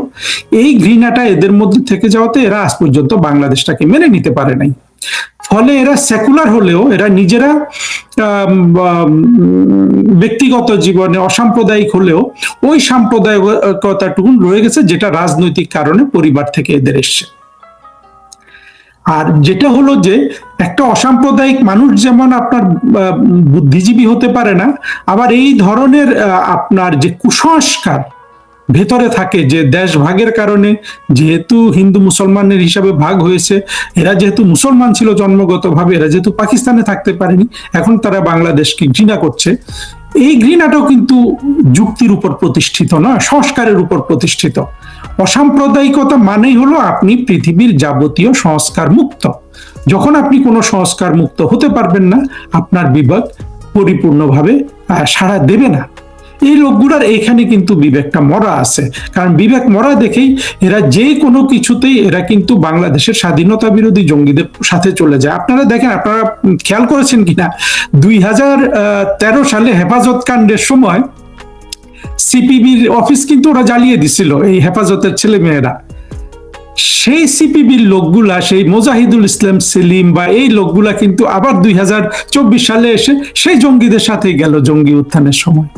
এই ঘৃণাটা এদের মধ্যে থেকে যাওয়াতে এরা আজ পর্যন্ত বাংলাদেশটাকে মেনে নিতে পারে নাই। ফলে এরা সেকুলার হলেও এরা নিজেরা ব্যক্তিগত জীবনে অসাম্প্রদায়িক হলেও ওই সাম্প্রদায়িকতাটুকু রয়ে গেছে, যেটা রাজনৈতিক কারণে পরিবার থেকে এদের এসছে। আর যেটা হলো যে একটা অসাম্প্রদায়িক মানুষ যেমন আপনার বুদ্ধিজীবী হতে পারে না, আবার এই ধরনের আপনার যে কুসংস্কার ভেতরে থাকে, যে দেশ ভাগের কারণে যেহেতু হিন্দু মুসলমানের হিসাবে ভাগ হয়েছে, এরা যেহেতু মুসলমান ছিল জন্মগতভাবে, এরা যেহেতু পাকিস্তানে থাকতে পারেনি, এখন তারা বাংলাদেশকে ঘৃণা করছে। এই ঘৃণাটাও কিন্তু যুক্তির উপর প্রতিষ্ঠিত নয়, সংস্কারের উপর প্রতিষ্ঠিত। অসাম্প্রদায়িকতা মানেই হলো আপনি পৃথিবীর যাবতীয় সংস্কার মুক্ত। যখন আপনি কোনো সংস্কার মুক্ত হতে পারবেন না, আপনার বিবেক পরিপূর্ণভাবে সাড়া দেবে না। এই লোকগুলার এখানে কিন্তু বিবেকটা মরা আছে। কারণ বিবেক মরা দেখেই এরা যে কোনো কিছুতেই এরা কিন্তু বাংলাদেশের স্বাধীনতা বিরোধী জঙ্গিদের সাথে চলে যায়। আপনারা দেখেন, আপনারা খেয়াল করেছেন কিনা, 2013 সালে হেফাজত কাণ্ডের সময় সিপিবির অফিস কিন্তু ওরা জ্বালিয়ে দিছিল, এই হেফাজতের ছেলে মেয়েরা। সেই সিপিবির লোকগুলা, সেই মোজাহিদুল ইসলাম সেলিম বা এই লোকগুলা কিন্তু আবার 2024 সালে এসে সেই জঙ্গিদের সাথে গেল জঙ্গি উত্থানের সময়।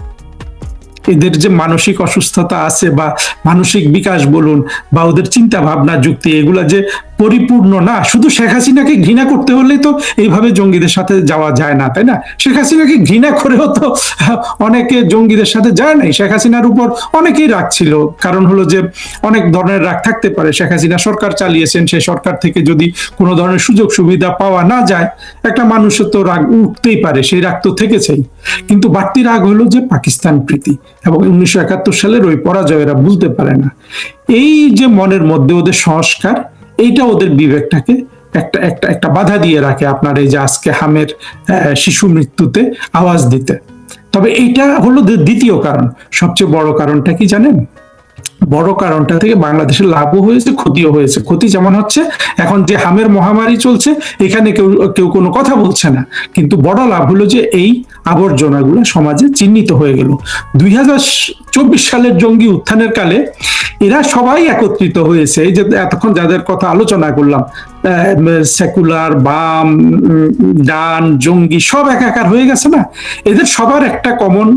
এদের যে মানসিক অসুস্থতা আছে বা মানসিক বিকাশ বলুন বা ওদের চিন্তা ভাবনা যুক্তি এগুলা যে পরিপূর্ণ না। শুধু শেখ হাসিনাকে ঘৃণা করতে হলেই তো এইভাবে জঙ্গিদের সাথে যাওয়া যায় না, তাই না? শেখ হাসিনাকে ঘৃণা করেও তো অনেকে জঙ্গিদের সাথে যায় নাই। শেখ হাসিনার উপর অনেকেই রাগ ছিল, কারণ হলো যে অনেক ধরনের রাগ থাকতে পারে। শেখ হাসিনা সরকার চালিয়েছেন, সেই সরকার থেকে যদি কোনো ধরনের সুযোগ সুবিধা পাওয়া না যায়, একটা মানুষের তো রাগ উঠতেই পারে, সেই রাগ তো থেকেছেই। কিন্তু বাড়তি রাগ হলো যে পাকিস্তান প্রীতি এবং 1971 সালের ওই পরাজয় এরা ভুলতে পারে না। এই যে মনের মধ্যে ওদের সংস্কার, এইটা ওদের বিবেকটাকে একটা একটা একটা বাধা দিয়ে রাখে আপনার এই যে আজকে হামের শিশু মৃত্যুতে আওয়াজ দিতে। তবে এইটা হলো দ্বিতীয় কারণ। সবচেয়ে বড় কারণটা কি জানেন? বড় কারণটা থেকে বাংলাদেশের লাভও হয়েছে, ক্ষতিও হয়েছে। ক্ষতি যেমন হচ্ছে, এখন যে হামের মহামারী চলছে এখানে কেউ কেউ কোনো কথা বলছে না, কিন্তু বড় লাভ হলো যে এই আবর্জনাগুলো সমাজে চিহ্নিত হয়ে গেল। 2024 সালের জঙ্গি উত্থানের কালে এরা সবাই একত্রিত হয়েছে। এই যে এতক্ষণ যাদের কথা আলোচনা করলাম, সেকুলার, বাম, ডান, জঙ্গি সব একাকার হয়ে গেছে না। এদের সবার একটা কমন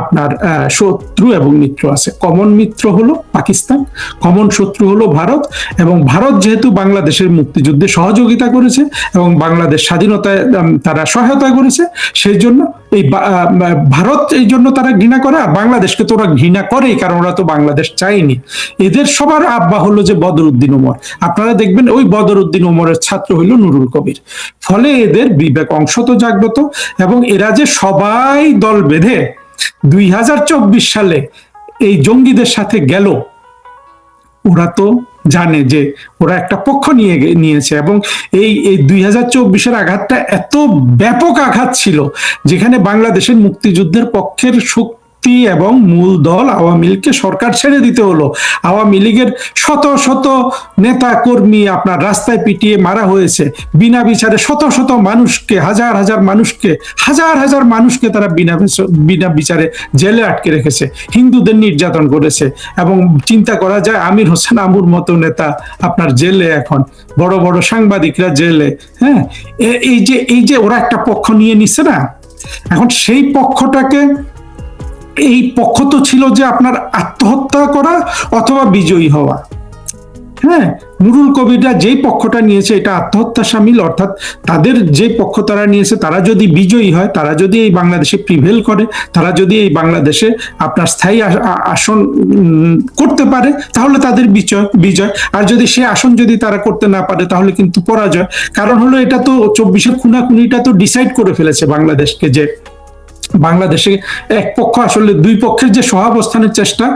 আপনার শত্রু এবং মিত্র আছে। কমন মিত্র হলো পাকিস্তান, কমন শত্রু হলো ভারত। এবং ভারত যেহেতু বাংলাদেশের মুক্তিযুদ্ধে সহযোগিতা করেছে এবং বাংলাদেশ স্বাধীনতায় তারা সহায়তা করেছে, সেই জন্য এই ভারত এই জন্য তারা ঘৃণা করে, আর বাংলাদেশকে তো ওরা ঘৃণা করেই, কারণ ওরা তো বাংলাদেশ চায়নি। এদের সবার আব্বা হলো যে বদরউদ্দিন ওমর। আপনারা দেখবেন ওই বদরউদ্দিন ওমরের ছাত্র হইল নুরুল কবির। ফলে এদের বিবেক অংশ তো জাগ্রত, এবং এরা যে সবাই দল বেঁধে 2024 সালে এই জঙ্গিদের সাথে গেল, ওরা তো জানে যে ওরা একটা পক্ষ নিয়েছে। এবং এই 2024-এর আঘাতটা এত ব্যাপক আঘাত ছিল, যেখানে বাংলাদেশের মুক্তিযুদ্ধের পক্ষের শক্তি এবং মূল দল আওয়ামী লীগকে সরকার ছেড়ে দিতে হলো। আওয়ামী লীগের শত শত নেতা কর্মী আপনার রাস্তায় পিটিয়ে মারা হয়েছে, বিনা বিচারে শত শত মানুষকে, হাজার হাজার মানুষকে, হাজার হাজার মানুষকে তারা বিনা বিচারে জেলে আটকে রেখেছে, হিন্দুদের নির্যাতন করেছে। এবং চিন্তা করা যায়, আমির হোসেন আমুর মতো নেতা আপনার জেলে, এখন বড় বড় সাংবাদিকরা জেলে। হ্যাঁ, এই যে ওরা একটা পক্ষ নিয়ে নিচ্ছে না, এখন সেই পক্ষটাকে, এই পক্ষ তো ছিল যে আপনার আত্মহত্যা করা অথবা বিজয়ী হওয়া। হ্যাঁ, নুরুল কবিররা যেই পক্ষটা নিয়েছে এটা আত্মহত্যা সামিল, অর্থাৎ তাদের যে পক্ষ তারা নিয়েছে, তারা যদি বিজয়ী হয়, তারা যদি এই বাংলাদেশে প্রিভেল করে, তারা যদি এই বাংলাদেশে আপনার স্থায়ী আসন করতে পারে, তাহলে তাদের বিজয়। আর যদি সে আসন যদি তারা করতে না পারে, তাহলে কিন্তু পরাজয়। কারণ হলো এটা তো 24-এর খুনাখুনিটা তো ডিসাইড করে ফেলেছে বাংলাদেশকে, যে বাংলাদেশে এক পক্ষ আসলে দুই পক্ষের যে সহাবস্থানের চেষ্টা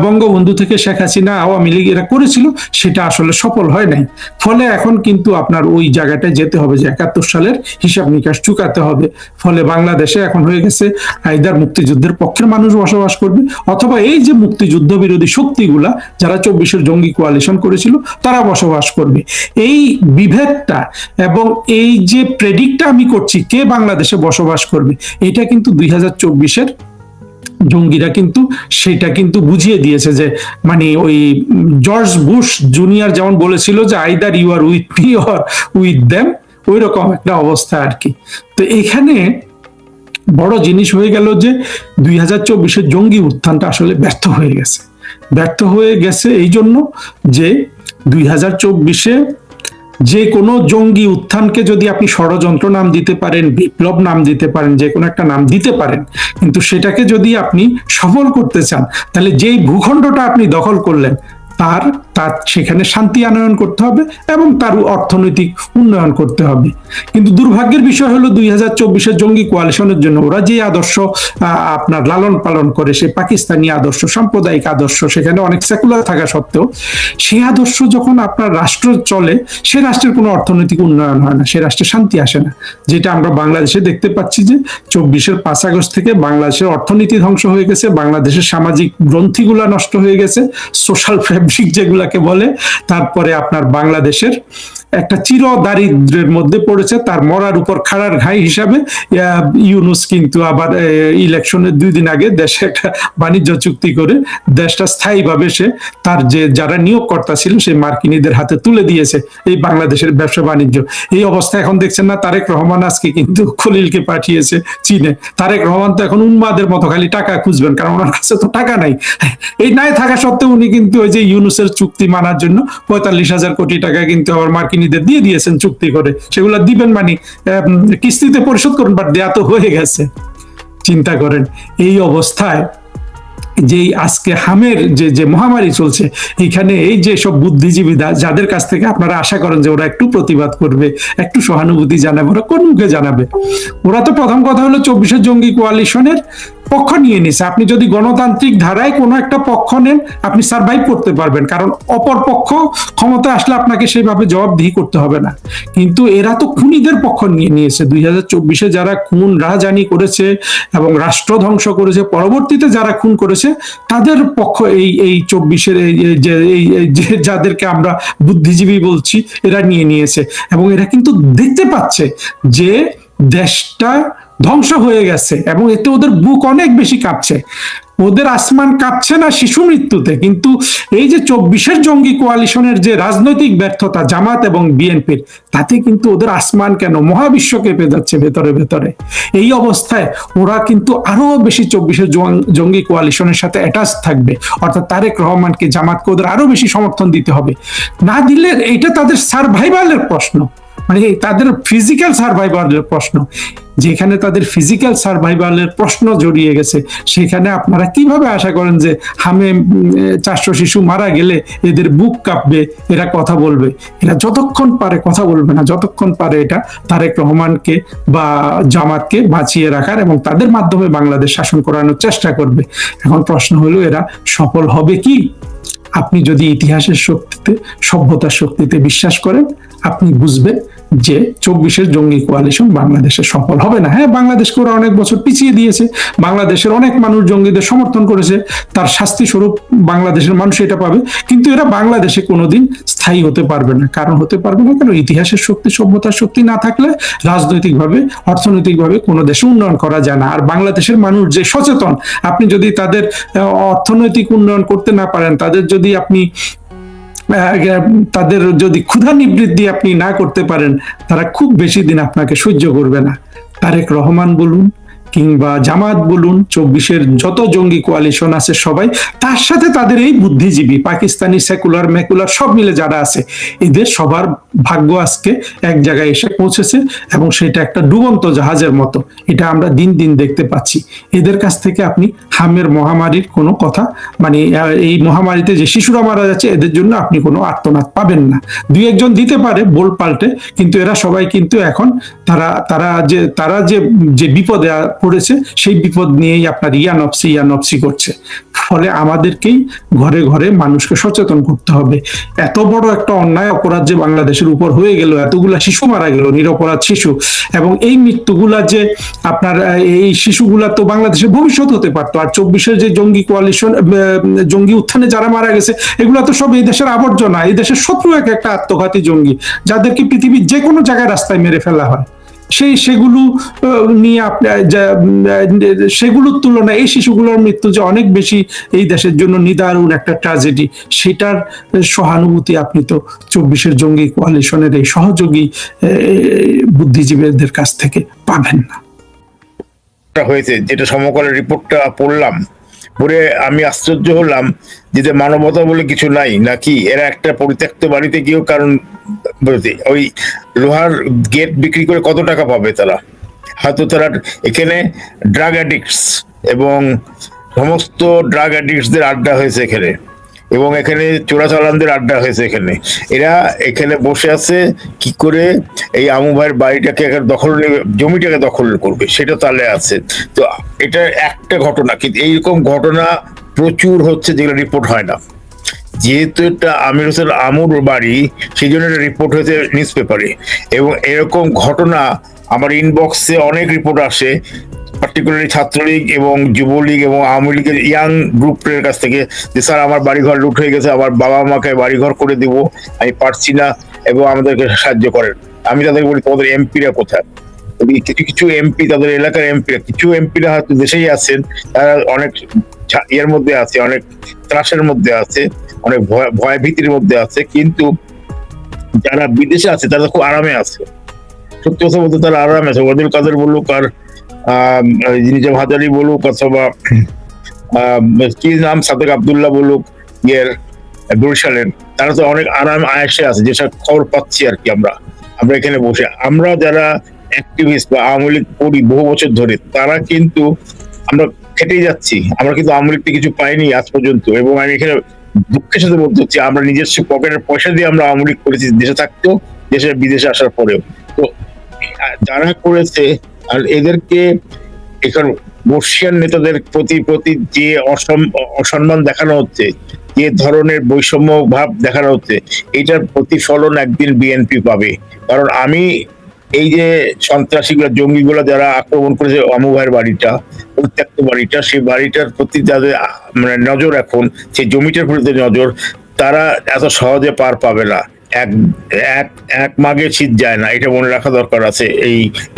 বঙ্গবন্ধু থেকে শেখ হাসিনা, আওয়ামী লীগ এরা করেছিল, সেটা আসলে সফল হয় নাই। ফলে এখন কিন্তু আপনার ওই জায়গাটায় যেতে হবে যে 71 সালের হিসাব নিকাশ চুকাতে হবে। ফলে বাংলাদেশে এখন হয়ে গেছে আইদার মুক্তিযুদ্ধের পক্ষের মানুষ বসবাস করবে, অথবা এই যে মুক্তিযুদ্ধ বিরোধী শক্তিগুলা যারা 24-এর জঙ্গি কোয়ালিশন করেছিল তারা বসবাস করবে। এই বিভেদটা এবং এই যে প্রেডিক্টটা আমি করছি কে বাংলাদেশে বসবাস করবে, এটা কিন্তু 2024-এর জঙ্গিরা কিন্তু সেটা কিন্তু বুঝিয়ে দিয়েছে। যে মানে ওই জর্জ বুশ জুনিয়র যেমন বলেছিল যে either you are with me or with them, ওই রকম একটা অবস্থা আর কি। তো এখানে বড় জিনিস হয়ে গেল যে 2024-এর জঙ্গি উত্থানটা আসলে ব্যর্থ হয়ে গেছে এই জন্য যে 2024-এ যে কোনো জঙ্গি উত্থানকে যদি আপনি ষড়যন্ত্র নাম দিতে পারেন, বিপ্লব নাম দিতে পারেন, যে কোনো একটা নাম দিতে পারেন, কিন্তু সেটাকে যদি আপনি সফল করতে চান, তাহলে যেই ভূখণ্ডটা আপনি দখল করলেন তার সেখানে শান্তি আনয়ন করতে হবে এবং তার অর্থনৈতিক উন্নয়ন করতে হবে। কিন্তু দুর্ভাগ্যের বিষয় হলো 2024-এর জঙ্গি কোয়ালিশনের জন্য ওরা যে আদর্শ আপনার লালন পালন করে, সে পাকিস্তানি আদর্শ, সাম্প্রদায়িক আদর্শ, সেখানে অনেক সেকুলার থাকা সত্ত্বেও সেই আদর্শ যখন আপনার রাষ্ট্র চলে, সে রাষ্ট্রের কোনো অর্থনৈতিক উন্নয়ন হয় না, সে রাষ্ট্রে শান্তি আসে না। যেটা আমরা বাংলাদেশে দেখতে পাচ্ছি যে 24-এর 5 আগস্ট থেকে বাংলাদেশের অর্থনীতি ধ্বংস হয়ে গেছে, বাংলাদেশের সামাজিক গ্রন্থিগুলা নষ্ট হয়ে গেছে, সোশ্যাল ফ্যাব্রিক যেগুলাকে বলে। তারপরে আপনার বাংলাদেশের একটা চির দারিদ্র্যের মধ্যে পড়েছে। তার মরার উপর খাড়ার ঘাই হিসাবে ইউনূস কিন্তু আবার ইলেকশনের 2 দিন আগে দেশে একটা বাণিজ্য চুক্তি করে দেশটা স্থায়ীভাবে সে তার যে যারা নিয়োগকর্তা ছিল সেই মার্কিনীদের হাতে তুলে দিয়েছে এই বাংলাদেশের ব্যবসা বাণিজ্য। এই অবস্থা এখন দেখছেন না, তারেক রহমান আজকে কিন্তু খলিলকে পাঠিয়েছে চীনে। তারেক রহমান তো এখন উন্মাদের মতো খালি টাকা খুঁজবেন, কারণ ওনার কাছে তো টাকা নাই। এই নাই থাকা সত্ত্বেও উনি কিন্তু ওই যে ইউনূসের চুক্তি মানার জন্য 45,000 কোটি টাকা কিন্তু আবার মার্কিনীদের দিয়ে দিয়েছেন চুক্তি করে। সেগুলো দিবেন মানে কিস্তিতে পরিশোধ করুন, বাট দেয়া তো হয়ে গেছে। চিন্তা করেন এই অবস্থায় যেই আজকে হামের যে মহামারী চলছে, এখানে এই যে সব বুদ্ধিজীবী যাদের কাছ থেকে আপনারা আশা করেন যে ওরা একটু প্রতিবাদ করবে, একটু সহানুভূতি জানাবে, ওরা কোন মুখে জানাবে? ওরা তো প্রথম কথা হলো 24 জঙ্গি কোয়ালিশনের পক্ষ নিয়ে নিছে। আপনি যদি গণতান্ত্রিক ধারায় কোনো একটা পক্ষ নেন, আপনি সার্ভাইভ করতে পারবেন, কারণ অপর পক্ষ ক্ষমতা আসলে আপনাকে সেইভাবে জবাবদিহি করতে হবে না। কিন্তু এরা তো খুনিদের পক্ষ নিয়ে নিয়েছে। 2024 যারা খুন রাহাজানি করেছে এবং রাষ্ট্র ধ্বংস করেছে, পরবর্তীতে যারা খুন করেছে তাদের পক্ষ এই 24 যাদেরকে আমরা বুদ্ধিজীবী বলছি, এরা নিয়ে নিয়েছে। এবং এরা কিন্তু দেখতে পাচ্ছে যে দেশটা ধ্বংস হয়ে গেছে এবং এতে ওদের বুক অনেক বেশি কাঁপছে। ওদের আসমান কাঁপছে না শিশু মৃত্যুতে, কিন্তু এই যে 24 জঙ্গি কোয়ালিশনের যে রাজনৈতিক ব্যর্থতা জামাত এবং বিএনপির, তাতে কিন্তু ওদের আসমান কেন মহাবিশ্ব কেঁপে যাচ্ছে ভেতরে ভেতরে। এই অবস্থায় ওরা কিন্তু আরো বেশি 24 জঙ্গি কোয়ালিশনের সাথে অ্যাটাচ থাকবে। অর্থাৎ তারেক রহমানকে, জামাতকে ওদের আরো বেশি সমর্থন দিতে হবে। না দিলে এটা তাদের সার্ভাইভালের প্রশ্ন, মানে তাদের ফিজিক্যাল সার্ভাইভালের প্রশ্ন। যেখানে তাদের ফিজিক্যাল সার্ভাইভালের প্রশ্ন জড়িয়ে গেছে, সেখানে আপনারা কিভাবে আশা করেন যে হামে 400 শিশু মারা গেলে এদের বুক কাঁপবে, এরা কথা বলবে? এরা যতক্ষণ পারে কথা বলবে না, যতক্ষণ পারে এটা তারেক রহমানকে বা জামাতকে বাঁচিয়ে রাখার এবং তাদের মাধ্যমে বাংলাদেশ শাসন করানোর চেষ্টা করবে। এখন প্রশ্ন হলো এরা সফল হবে কি? আপনি যদি ইতিহাসের শক্তিতে, সভ্যতার শক্তিতে বিশ্বাস করেন, আপনি বুঝবেন যে 24 জঙ্গি কোয়ালিশন বাংলাদেশে সফল হবে না। হ্যাঁ, বাংলাদেশকে ওরা অনেক বছর পিছিয়ে দিয়েছে, বাংলাদেশের অনেক মানুষ জঙ্গিদের সমর্থন করেছে, তার শাস্তি স্বরূপ বাংলাদেশের মানুষ এটা পাবে, কিন্তু এরা বাংলাদেশে কোনোদিন স্থায়ী হতে পারবে না। কারণ হতে পারবে না কেন? ইতিহাসের শক্তি, সভ্যতার শক্তি না থাকলে রাজনৈতিকভাবে, অর্থনৈতিকভাবে কোনো দেশে উন্নয়ন করা যায় না। আর বাংলাদেশের মানুষ যে সচেতন, আপনি যদি তাদের অর্থনৈতিক উন্নয়ন করতে না পারেন, তাদের যদি আপনি তাদের যদি ক্ষুধা নিবৃত্তি আপনি না করতে পারেন, তারা খুব বেশি দিন আপনাকে সহ্য করবে না। তারেক রহমান বলুন কিংবা জামাত বলুন, 24 যত জঙ্গি কোয়ালিশন আছে সবাই, তার সাথে তাদের এই বুদ্ধিজীবী পাকিস্তানি সেকুলার মেকুলার সব মিলে যারা আছে, এদের সবার ভাগ্য আজকে এক জায়গায় এসে পৌঁছেছে এবং সেটা একটা ডুবন্ত জাহাজের মতো। এটা আমরা দিন দিন দেখতে পাচ্ছি। এদের কাছ থেকে আপনি হামের মহামারীর কোনো কথা, মানে এই মহামারীতে যে শিশুরা মারা যাচ্ছে, এদের জন্য আপনি কোনো আর্তনাদ পাবেন না। 2-1 দিতে পারে বোল পাল্টে, কিন্তু এরা সবাই কিন্তু এখন তারা যে বিপদে পড়েছে, সেই বিপদ নিয়েই আপনার ইয়ানপসি করছে। ফলে আমাদেরকেই ঘরে ঘরে মানুষকে সচেতন করতে হবে। এত বড় একটা অন্যায় অপরাধ যে বাংলাদেশের উপর হয়ে গেল, এতগুলা শিশু মারা গেল, নিরপরাধ শিশু, এবং এই মৃত্যুগুলা যে আপনার এই শিশুগুলা তো বাংলাদেশের ভবিষ্যৎ হতে পারতো। আর 24 যে জঙ্গি কোয়ালিশন, জঙ্গি উত্থানে যারা মারা গেছে, এগুলা তো সব এই দেশের আবর্জনা, এই দেশের শত্রু একটা আত্মঘাতী জঙ্গি, যাদেরকে পৃথিবীর যে কোনো জায়গায় রাস্তায় মেরে ফেলা হয়। সেগুলো নিয়ে সেগুলোর তুলনায় এই শিশুগুলোর মৃত্যু যে অনেক বেশি এই দেশের জন্য নিদারুণ একটা ট্র্যাজেডি, সেটার সহানুভূতি আপনি তো 24 জঙ্গি কোয়ালিশনের এই সহযোগী বুদ্ধিজীবীদের কাছ থেকে পাবেন না। হয়েছে যেটা সমকালের রিপোর্টটা পড়লাম, পড়ে আমি আশ্চর্য হলাম যে মানবতা বলে কিছু নাই নাকি। এরা একটা পরিত্যক্ত বাড়িতে গিয়েও, কারণ ওই লোহার গেট বিক্রি করে কত টাকা পাবে তারা? হয়তো তারা এখানে ড্রাগ অ্যাডিক্টস এবং সমস্ত ড্রাগ অ্যাডিক্টসদের আড্ডা হয়েছে এখানে, এবং এখানে চোরাচালানদের আড্ডা হয়েছে এখানে। এরা এখানে বসে আছে কি করে এই আমু ভাইয়ের বাড়িটাকে দখল নেবে, জমিটাকে দখল করবে, সেটা তাহলে আছে। তো এটা একটা ঘটনা, কিন্তু এইরকম ঘটনা প্রচুর হচ্ছে যেগুলো রিপোর্ট হয় না। যেহেতু এটা আমির হোসেন আমুর বাড়ি, সেই জন্য এটা রিপোর্ট হয়েছে নিউজ পেপারে। এবং এরকম ঘটনা আমার ইনবক্সে অনেক রিপোর্ট আসে, পার্টিকুলারলি ছাত্রলীগ এবং যুবলীগ এবং আওয়ামী লীগের ইয়াং গ্রুপের কাছ থেকে, যে স্যার আমার বাড়িঘর লুট হয়ে গেছে, আমার বাবা মাকে বাড়িঘর করে দিব, আমি পারছি না, এবং আমাদেরকে সাহায্য করেন। আমি তাদেরকে বলি, তোমাদের এমপিরা কোথায়? কিছু কিছু এমপি, তাদের এলাকার এমপিরা, কিছু এমপিরা হয়তো দেশেই আছেন, তারা অনেক এর মধ্যে আছে, অনেক ত্রাসের মধ্যে আছে, অনেক ভয় ভীতির মধ্যে আছে, কিন্তু যারা বিদেশে আছে তারা খুব আরামে আছে। সত্যি কথা বলতে তারা আরামে আছে। ওয়াদুল কাদের বলুক আর নিজাম হাজারি বলুক, অথবা কি নাম সাদেক আব্দুল্লাহ বলুক ইয়ের বরিশালের, তারা তো অনেক আরাম আয়েসে আছে, যেসব খবর পাচ্ছি আর কি। আমরা এখানে বসে, আমরা যারা অ্যাক্টিভিস্ট বা আওয়ামী লীগ করি বহু বছর ধরে, তারা কিন্তু আমরা খেটেই যাচ্ছি, আমরা কিন্তু আওয়ামী লীগ কিছু পাইনি আজ পর্যন্ত। এবং আমি এখানে দুঃখের সাথে বলতে হচ্ছে, আমরা নিজস্ব পকেটের পয়সা দিয়ে আমরা আওয়ামী লীগ করেছি, দেশে থাকতেও, দেশে বিদেশে আসার পরেও। তো যারা করেছে, আর এদেরকে এখানে বর্ষিয়ান নেতাদের প্রতি যে অসম্মান দেখানো হচ্ছে, যে ধরনের বৈষম্য ভাব দেখানো হচ্ছে, এটার প্রতিফলন একদিন বিএনপি পাবে। কারণ আমি এই যে সন্ত্রাসীগুলা, জঙ্গিগুলা যারা আক্রমণ করেছে আমু ভাইয়ের বাড়িটা, পরিত্যক্ত বাড়িটা, সেই বাড়িটার প্রতি যাদের মানে নজর, এখন সেই জমিটার প্রতি নজর, তারা এত সহজে পার পাবে না। এক এক এক মাগে শীত যায় না, এটা মনে রাখা দরকার আছে।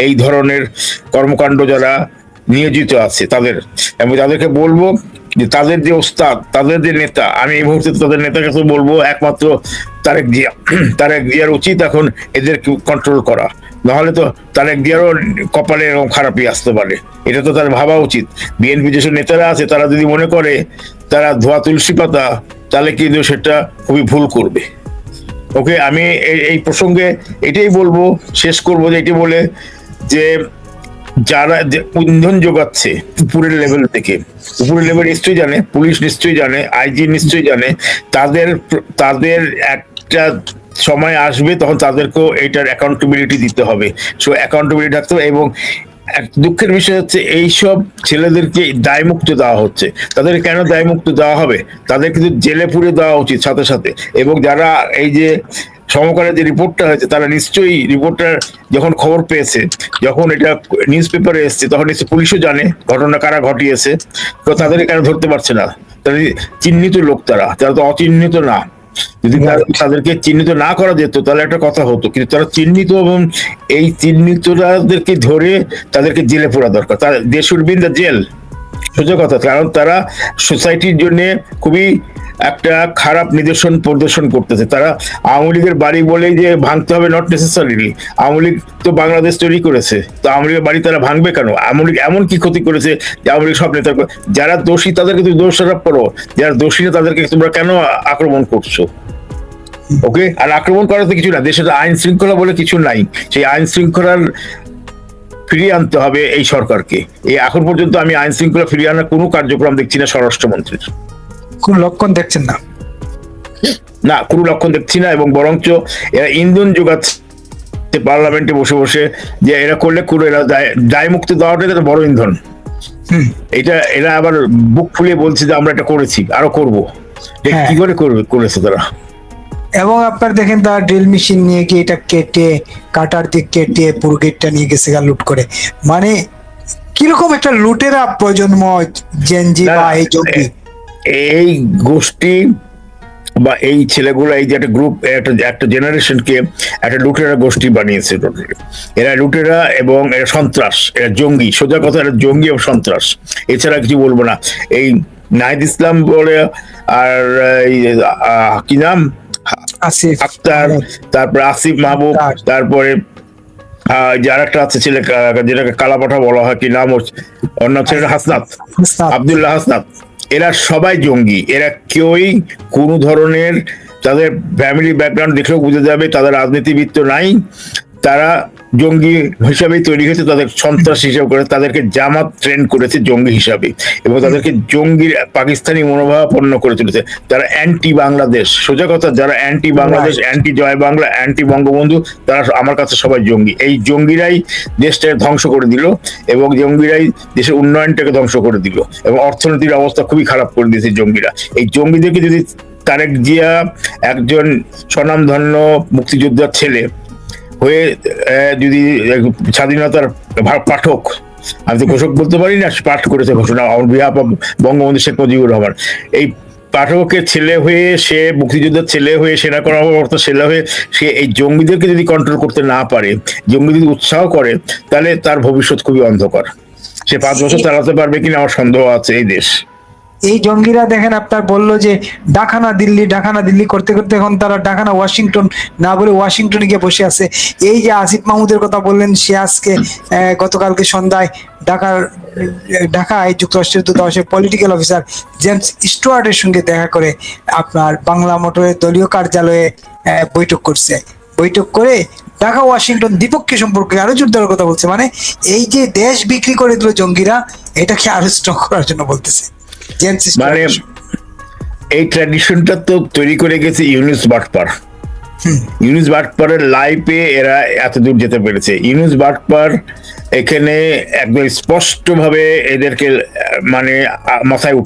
এই ধরনের কর্মকাণ্ড যারা নিয়োজিত আছে তাদের, আমি তাদেরকে বলবো যে তাদের যে ওস্তাদ, তাদের যে নেতা, আমি এই মুহূর্তে তাদের নেতাকে তো বলবো একমাত্র তারেক জিয়া। তারেক জিয়ার উচিত এখন এদেরকে কন্ট্রোল করা, নাহলে তো তারেক জিয়ারও কপালে এরকম খারাপই আসতে পারে। এটা তো তার ভাবা উচিত। বিএনপি যেসব নেতারা আছে, তারা যদি মনে করে তারা ধোয়া তুলসী পাতা, তাহলে কিন্তু সেটা খুবই ভুল করবে। ওকে, আমি এই প্রসঙ্গে এটাই বলবো, শেষ করবো যে এটি বলে যে যারা ইন্ধন যোগাচ্ছে উপরের লেভেল থেকে, উপরের লেভেল নিশ্চয়ই জানে, পুলিশ নিশ্চয়ই জানে, আইজি নিশ্চয়ই জানে, তাদের একটা সময় আসবে তখন তাদেরকেও এইটার অ্যাকাউন্টেবিলিটি দিতে হবে। সো অ্যাকাউন্টেবিলিটি থাকতে হবে। এবং দুঃখের বিষয় হচ্ছে, এইসব ছেলেদেরকে দায়মুক্ত দেওয়া হচ্ছে। তাদের কেন দায়মুক্ত দেওয়া হবে? তাদের কিন্তু জেলে পুরে দেওয়া উচিত সাথে সাথে। এবং যারা এই যে সমকালের যে রিপোর্টটা হয়েছে, তারা নিশ্চয়ই রিপোর্টার যখন খবর পেয়েছে, যখন এটা নিউজ পেপারে এসছে, তখন নিশ্চয়ই পুলিশও জানে ঘটনা কারা ঘটিয়েছে। তো তাদের কেন ধরতে পারছে না? তাদের চিহ্নিত লোক, তারা তো অচিহ্নিত না। যদি তাদেরকে চিহ্নিত না করা যেত তাহলে একটা কথা হতো, কিন্তু তারা চিহ্নিত, এবং এই চিহ্নিতদেরকে ধরে তাদেরকে জেলে পোড়া দরকার। They should be in the jail, সোজা কথা। কারণ তারা সোসাইটির জন্য খুবই একটা খারাপ নিদর্শন প্রদর্শন করতেছে। তারা আওয়ামী লীগের বাড়ি বলেই যে ভাঙতে হবে, নট নেসেসারিলি। আওয়ামী লীগ তো বাংলাদেশ তৈরি করেছে, তো আওয়ামী লীগের বাড়ি তারা ভাঙবে কেন? আওয়ামী লীগ এমন কি ক্ষতি করেছে যে আওয়ামী লীগ সব নেতা, যারা দোষী তাদেরকে তুমি দোষারোপ করো, যারা দোষী না তাদেরকে তোমরা কেন আক্রমণ করছো? ওকে, আর আক্রমণ করাতে কিছু না, দেশের আইন শৃঙ্খলা বলে কিছু নাই। সেই আইন শৃঙ্খলার ফিরিয়ে আনতে হবে এই সরকারকে। এই এখন পর্যন্ত আমি আইন শৃঙ্খলা ফিরিয়ে আনার কোনো কার্যক্রম দেখছি না স্বরাষ্ট্রমন্ত্রীর। কোন লক্ষণ দেখছেন না? না, কোনো লক্ষণ দেখছি না। এবং বরঞ্চ এরা ইন্ধন যোগাচ্ছে পার্লামেন্টে বসে বসে, যে এরা করলে এরা দায় মুক্তি দেওয়াটা একটা বড় ইন্ধন। এটা এরা আবার বুক ফুলিয়ে বলছে যে আমরা এটা করেছি, আরো করবো। কি করে করেছে তারা? এবং আপনার দেখেন, তার ড্রিল মেশিন নিয়ে গিয়ে এটা কাটার দিক কেটে পুরো গেটটা নিয়ে গেছে লুট করে। মানে কিরকম একটা লুটেরা প্রজন্ম জেনজি বা এই জঙ্গি, এই গোষ্ঠী বা এই ছেলেগুলো, এই যে একটা গ্রুপ, একটা জেনারেশনকে একটা লুটেরা গোষ্ঠী বানিয়েছে। এরা লুটেরা এবং এরা সন্ত্রাস, এরা জঙ্গি, সোজা কথা, এরা জঙ্গি এবং সন্ত্রাস, এছাড়া কিছু বলবো না। এই নাহিদ ইসলাম বলে, আর কি নাম, আসিফ আক্তার, তারপরে আসিফ মাহবুব, তারপরে যার একটা আছে ছেলে, যেটাকে কালাপাঠা বলা হয়, কি নাম অন্য ছেলেটা, হাসনাত, আব্দুল্লাহ হাসনাত, এরা সবাই জঙ্গি। এরা কেউই কোনো ধরনের, তাদের ফ্যামিলি ব্যাকগ্রাউন্ড দেখলেও বুঝে যাবে তাদের রাজনীতিবিদ তো নাই, তারা জঙ্গি হিসাবেই তৈরি হয়েছে। তাদের সন্ত্রাস হিসাবে করে, তাদেরকে জামাত ট্রেন করেছে জঙ্গি হিসাবে, এবং তাদেরকে জঙ্গির পাকিস্তানি মনোভাবাপন্ন করে তুলেছে। তারা অ্যান্টি বাংলাদেশ, সোজা কথা, যারা অ্যান্টি বাংলাদেশ, অ্যান্টি জয় বাংলা, অ্যান্টি বঙ্গবন্ধু, তারা আমার কাছে সবাই জঙ্গি। এই জঙ্গিরাই দেশটাকে ধ্বংস করে দিল, এবং জঙ্গিরাই দেশের উন্নয়নটাকে ধ্বংস করে দিল, এবং অর্থনীতির অবস্থা খুবই খারাপ করে দিয়েছে জঙ্গিরা। এই জঙ্গিদেরকে যদি তারেক জিয়া, একজন স্বনামধন্য মুক্তিযোদ্ধার ছেলে হয়ে, যদি স্বাধীনতার পাঠক, আমি তো ঘোষক বলতে পারি না, পাঠ করেছে ঘোষণা on behalf of Bangabandhu Sheikh Mujibur Rahman, এই পাঠকের ছেলে হয়ে, সে মুক্তিযোদ্ধার ছেলে হয়ে, সেনা কর্মকর্তার ছেলে হয়ে সে এই জঙ্গিদেরকে যদি কন্ট্রোল করতে না পারে, জঙ্গি যদি উৎসাহ করে, তাহলে তার ভবিষ্যৎ খুবই অন্ধকার। সে 5 বছর চালাতে পারবে কিনা আমার সন্দেহ আছে এই দেশ। এই জঙ্গিরা দেখেন আপনার বললো যে ঢাকা না দিল্লি করতে করতে এখন তারা ঢাকা না ওয়াশিংটন না বলে ওয়াশিংটনে গিয়ে বসে আছে। এই যে আসিফ মাহমুদের কথা বললেন, সে আজকে গতকালকে সন্ধ্যায় ঢাকায় যুক্তরাষ্ট্রের দূতাবাসের পলিটিক্যাল অফিসার জেমস স্টুয়ার্টের সঙ্গে দেখা করে আপনার বাংলা মোটরের দলীয় কার্যালয়ে বৈঠক করে ঢাকা ওয়াশিংটন দ্বিপক্ষীয় সম্পর্কে আরো জোরদার কথা বলছে। মানে এই যে দেশ বিক্রি করে দিল জঙ্গিরা, এটাকে আরো স্ট্রং করার জন্য বলতেছে। মানে এই ট্র্যাডিশনটা তো তৈরি করে গেছে ইউনুস বাটপার। ইউনুস বাটপারের লাইফে এরা এত দূর যেতে পেরেছে। ইউনুস বাটপার এখানে একদম স্পষ্ট ভাবে এদেরকে মানে মাথায়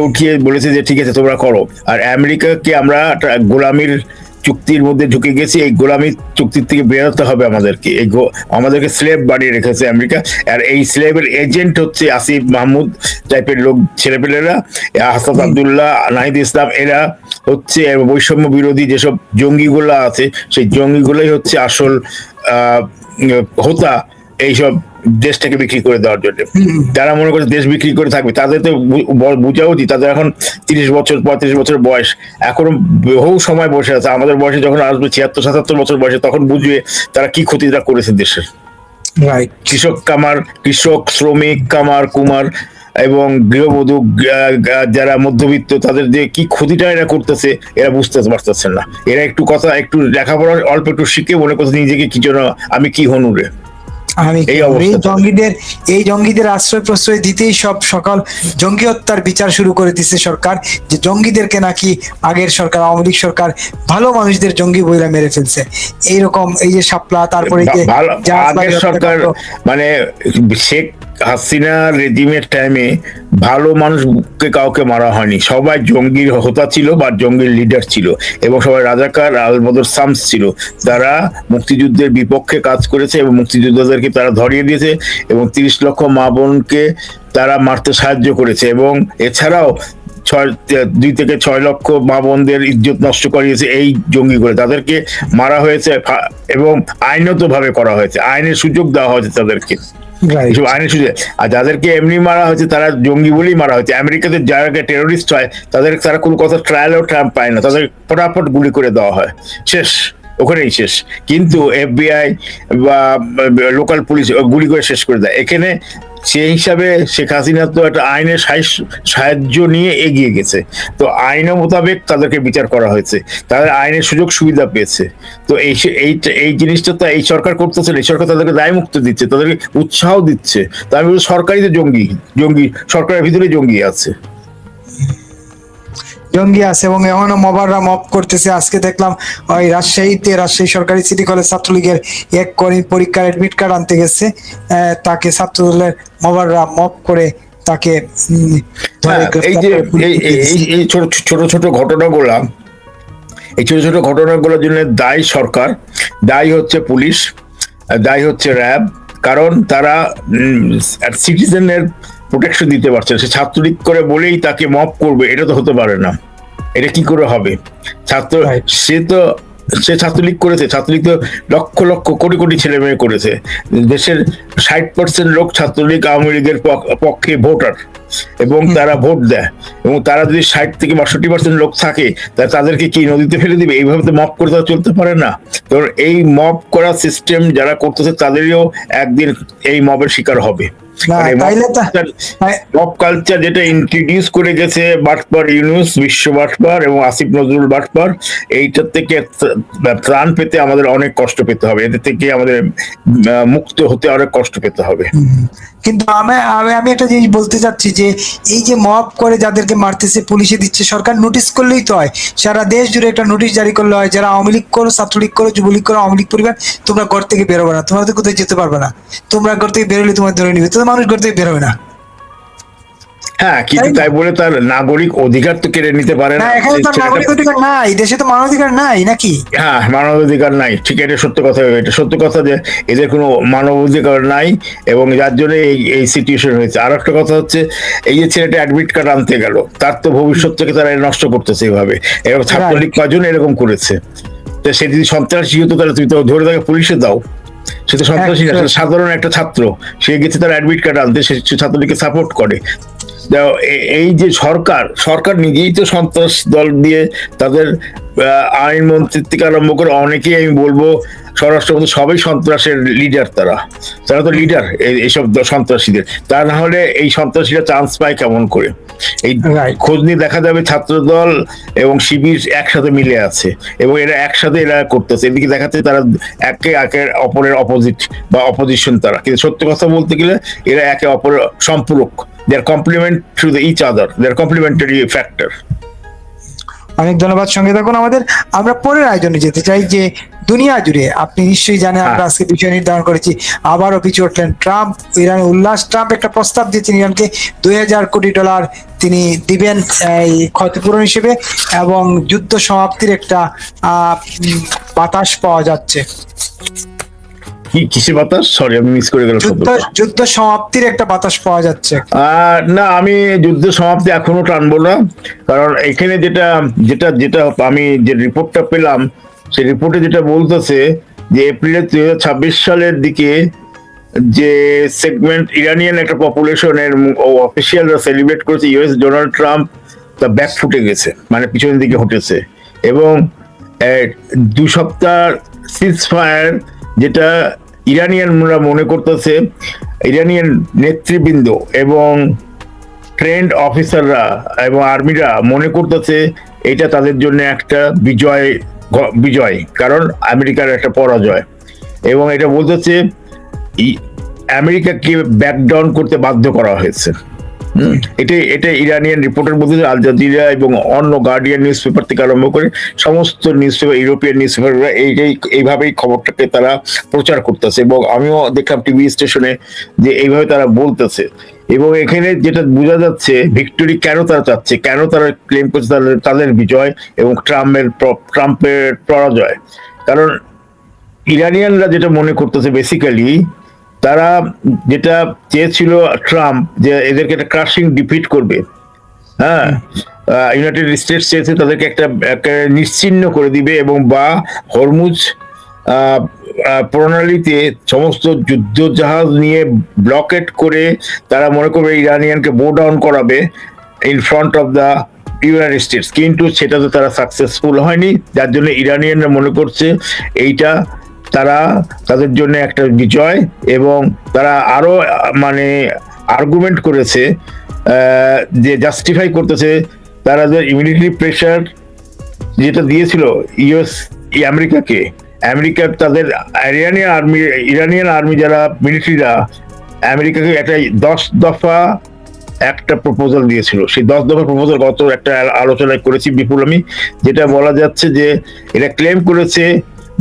উঠিয়ে বলেছে যে ঠিক আছে তোমরা করো। আর আমেরিকাকে আমরা গোলামির চুক্তির মধ্যে ঢুকে গেছি, এই গোলামি চুক্তির থেকে বেরোতে হবে আমাদেরকে। আমাদেরকে স্লেভ বানিয়ে রেখেছে আমেরিকা। আর এই স্লেভের এজেন্ট হচ্ছে আসিফ মাহমুদ টাইপের লোক, ছেলেপেলেরা, হাসান আব্দুল্লাহ, নাহিদ ইসলাম, এরা হচ্ছে বৈষম্য বিরোধী যেসব জঙ্গিগুলো আছে, সেই জঙ্গিগুলোই হচ্ছে আসল হোতা এইসব দেশটাকে বিক্রি করে দেওয়ার জন্য। যারা মনে করছে দেশ বিক্রি করে থাকবে, তাদের তো বোঝা উচিত তাদের এখন 30 বছর 35 বছর বয়স, এখনো বহু সময় বসে আছে। আমাদের বয়সে যখন আসবে 76-77 বছর বয়সে, তখন বুঝবে তারা কি ক্ষতিটা করেছে দেশের। কৃষক, শ্রমিক, কামার, কুমার এবং গৃহবধূ যারা মধ্যবিত্ত, তাদের যে কি ক্ষতিটা এরা করতেছে এরা বুঝতে পারতেছেন না। এরা একটু লেখাপড়া অল্প একটু শিখে মনে করছে নিজেকে কি জন্য আমি কি হনুরে। এই জঙ্গিদের আশ্রয় প্রশ্রয় দিতেই সকল জঙ্গি হত্যার বিচার শুরু করে দিচ্ছে সরকার, যে জঙ্গিদেরকে নাকি আগের সরকার, আওয়ামী লীগ সরকার ভালো মানুষদের জঙ্গি বইলা মেরে ফেলছে। এইরকম এই যে শাপলা, তারপরে আগের সরকার মানে শেখ হাসিনা রেজিমের টাইমে ভালো মানুষকে কাউকে মারা হয়নি, সবাই জঙ্গির হোতা ছিল বা জঙ্গির লিডার ছিল, এবং সবাই রাজাকার আলবদর সামস ছিল। তারা মুক্তিযুদ্ধের বিপক্ষে কাজ করেছে এবং মুক্তিযোদ্ধাদেরকে তারা ধরিয়ে দিয়েছে, এবং 30 লক্ষ মা বোনকে তারা মারতে সাহায্য করেছে, এবং এছাড়াও 2 থেকে 6 লক্ষ মা বোনদের ইজ্জত নষ্ট করিয়েছে এই জঙ্গি করে। তাদেরকে মারা হয়েছে এবং আইনত ভাবে করা হয়েছে, আইনের সুযোগ দেওয়া হয়েছে তাদেরকে, আইনের সুযোগ। আর যাদেরকে এমনি মারা হয়েছে তারা জঙ্গি বলেই মারা হয়েছে। আমেরিকাতে যারা টেরোরিস্ট হয় তারা কোনো কথা ট্রায়ালও পায় না, তাদের ফটাফট গুলি করে দেওয়া হয়, শেষ, ওখানেই শেষ। কিন্তু FBI বা লোকাল পুলিশ গুলি করে শেষ করে দেয়। এখানে সেই হিসাবে শেখ হাসিনা তো একটা আইনের সাহায্য নিয়ে এগিয়ে গেছে, তো আইন মোতাবেক তাদেরকে বিচার করা হয়েছে, তাদের আইনের সুযোগ সুবিধা পেয়েছে। তো এই জিনিসটা তো এই সরকার করতেছে, এই সরকার তাদেরকে দায় মুক্ত দিচ্ছে, তাদেরকে উৎসাহ দিচ্ছে। তো আমি বলছি সরকারই তো জঙ্গি, সরকারের ভিতরে জঙ্গি আছে এবং এখনো মবাররা মব করতেছে। আজকে দেখলাম ওই রাজশাহী সরকারি সিটি কলেজ ছাত্রলীগের এক কর্মী পরীক্ষার এডমিট কার্ড আনতে গেছে, তাকে ছাত্রদলের মবাররা মব করে তাকে এই ছোট ছোট ঘটনাগুলোর জন্য দায়ী সরকার, দায়ী হচ্ছে পুলিশ, দায়ী হচ্ছে র্যাব। কারণ তারা সিটিজেনের প্রোটেকশন দিতে পারছে। সে ছাত্রলীগ করে বলেই তাকে মব করবে, এটা তো হতে পারে না। এটা কি করে হবে? সে ছাত্রলীগ করেছে, ছাত্রলীগ তো লক্ষ লক্ষ কোটি কোটি ছেলে মেয়ে করেছে। দেশের 60% লোক ছাত্রলীগ আওয়ামী লীগের পক্ষে ভোটার, এবং তারা ভোট দেয়, এবং তারা যদি 60 থেকে 62% লোক থাকে তাদেরকে কি নদীতে ফেলে দিবে? এইভাবে তো মব করে তারা চলতে পারে না। কারণ এই মব করা সিস্টেম যারা করতেছে তাদেরও একদিন এই মবের শিকার হবে। মব কালচার যেটা ইন্ট্রোডিউস করে গেছে বাটপার ইউনুস, বিশ্ব বাটপার এবং আসিফ নজরুল বাটপার, এইটার থেকে ত্রাণ পেতে আমাদের অনেক কষ্ট পেতে হবে, এদের থেকে আমাদের মুক্ত হতে অনেক কষ্ট পেতে হবে। কিন্তু আমি একটা জিনিস বলতে চাচ্ছি যে এই যে মব করে যাদেরকে মারতেছে পুলিশে দিচ্ছে, সরকার নোটিশ করলেই তো হয়, সারা দেশ জুড়ে একটা নোটিশ জারি করলে হয়, যারা আওয়ামী লীগ করো, ছাত্রলীগ করো, যুবলীগ করো, আওয়ামী লীগ পরিবার, তোমরা ঘর থেকে বেরোবে না, তোমরা তো কোথায় যেতে পারবে না, তোমরা ঘর থেকে বেরোলে তোমার ধরে নিবে, তো মানুষ ঘর থেকে বেরোবে না। হ্যাঁ, কিন্তু তাই বলে তার নাগরিক অধিকার তো কেড়ে নিতে পারে না, না। এখানে তো নাগরিক অধিকার নাই, দেশে তো মানবাধিকার নাই নাকি? হ্যাঁ, মানবাধিকার নাই, ঠিক, এটা সত্য কথা, এটা সত্য কথা যে এদের কোনো মানবাধিকার নাই, এবং যার জন্য এই এই সিচুয়েশন হয়েছে। আর একটা কথা হচ্ছে, এই যে ছেলেটা অ্যাডমিট কার্ড আনতে গেল, তার তো ভবিষ্যৎটাকে তারা নষ্ট করতেছে এইভাবে। এবং ছাত্রলীগ কজন এরকম করেছে, তো সে যদি সন্ত্রাসী হতো তাহলে তুমি তো ধরে তাকে পুলিশে দাও। সে তো সন্ত্রাসী না, সে তো সাধারণ একটা ছাত্র, সে গেছে তার অ্যাডমিট কার্ড আনতে, সে ছাত্রলীগকে সাপোর্ট করে। এই যে সরকার নিজেই তো সন্ত্রাস দল দিয়ে তাদের আইনমন্ত্রী থেকে আরম্ভ করে অনেকেই, আমি বলবো স্বরাষ্ট্রমন্ত্রী, সবাই সন্ত্রাসের লিডার। তারা তো লিডার এইসব সন্ত্রাসীদের। তা না হলে এই সন্ত্রাসীরা চান্স পায় কেমন করে? এই খোঁজ নিয়ে দেখা যাবে ছাত্রদল এবং শিবির একসাথে মিলে আছে, এবং এরা একসাথে এরা করতেছে। এদিকে দেখাচ্ছে তারা একে অপরের অপোজিট বা অপোজিশন তারা, কিন্তু সত্য কথা বলতে গেলে এরা একে অপরের সম্পূরক। They are complement to each other. They are complementary factor. অনেক ধন্যবাদ। সঙ্গে থাকুন আমাদের। আমরা পরের আয়োজনে যেতে চাই যে দুনিয়া জুড়ে, আপনি নিশ্চয়ই জানেন, আমরা আজকে বিষয় নির্ধারণ করেছি, আবারও পিছু উঠলেন ট্রাম্প। ইরানের ট্রাম্প একটা প্রস্তাব দিয়েছেন ইরানকে, $2000 কোটি তিনি দিবেন এই ক্ষতিপূরণ হিসেবে, এবং যুদ্ধ সমাপ্তির একটা বাতাস পাওয়া যাচ্ছে। কিসে বাতাস? সরি, আমি মিস করে গেলাম। যুদ্ধ সমাপ্তির একটা বাতাস পাওয়া যাচ্ছে। না, আমি যুদ্ধ সমাপ্তি এখনো টানবো না, কারণ এখানে যেটা যেটা যেটা আমি যে রিপোর্টটা পেলাম, সেই রিপোর্টে যেটা বলতেছে যে এপ্রিলের 2026 সালের দিকে যে সেগমেন্ট ইরানিয়ান একটা পপুলেশনের অফিসিয়ালরা সেলিব্রেট করেছে, ইউএস ডোনাল্ড ট্রাম্প তা ব্যাক ফুটে গেছে, মানে পিছনের দিকে হটেছে। এবং 2 সপ্তাহ সিজ ফায়ার, যেটা ইরানিয়ানরা মনে করতেছে, ইরানিয়ান নেতৃবৃন্দ এবং ট্রেন্ড অফিসাররা এবং আর্মিরা মনে করতেছে এটা তাদের জন্য একটা বিজয়, কারণ আমেরিকার একটা পরাজয়। এবং এটা বলতেছে আমেরিকাকে ব্যাকডাউন করতে বাধ্য করা হয়েছে। এটা ইরানিয়ান রিপোর্টের মধ্যে আল জাজিরা এবং অন্য গার্ডিয়ান নিউজ পেপার থেকে আরম্ভ করে সমস্ত নিউজ পেপার, ইউরোপিয়ান নিউজ পেপাররা এইভাবেই খবরটাকে তারা প্রচার করতেছে। এবং আমিও দেখলাম টিভি স্টেশনে যে এইভাবে তারা বলতেছে। এবং এখানে যেটা বোঝা যাচ্ছে, ভিক্টোরি কেন তারা চাচ্ছে, কেন তারা ক্লেম করছে তাদের বিজয় এবং ট্রাম্পের পরাজয়। কারণ ইরানিয়ানরা যেটা মনে করতেছে, বেসিক্যালি তারা যেটা চেয়েছিল ট্রাম্প, যে এদেরকে একটা ক্রাশিং ডিফিট করবে। হ্যাঁ, ইউনাইটেড স্টেটস চেয়েছে তাদেরকে একটা নিশ্চিহ্ন করে দিবে, এবং বা হরমুজ প্রণালীতে সমস্ত যুদ্ধ জাহাজ নিয়ে ব্লকেট করে তারা মনে করবে ইরানিয়ানকে বো ডাউন করাবে in front of the United states. কিন্তু সেটাতে তারা সাকসেসফুল হয়নি, যার জন্য ইরানিয়ানরা মনে করছে এইটা তাদের জন্য একটা বিজয়। এবং তারা আরো মানে আর্গুমেন্ট করেছে, যে জাস্টিফাই করতেছে তারা যে মিলিটারি প্রেশার যেটা দিয়েছিল আমেরিকার তাদের ইরানিয়ান আর্মি যারা মিলিটারিরা আমেরিকাকে একটা 10 দফা একটা প্রপোজাল দিয়েছিল। সেই 10 দফা প্রপোজাল গত একটা আলোচনায় করেছি বিপুল আমি, যেটা বলা যাচ্ছে যে এটা ক্লেম করেছে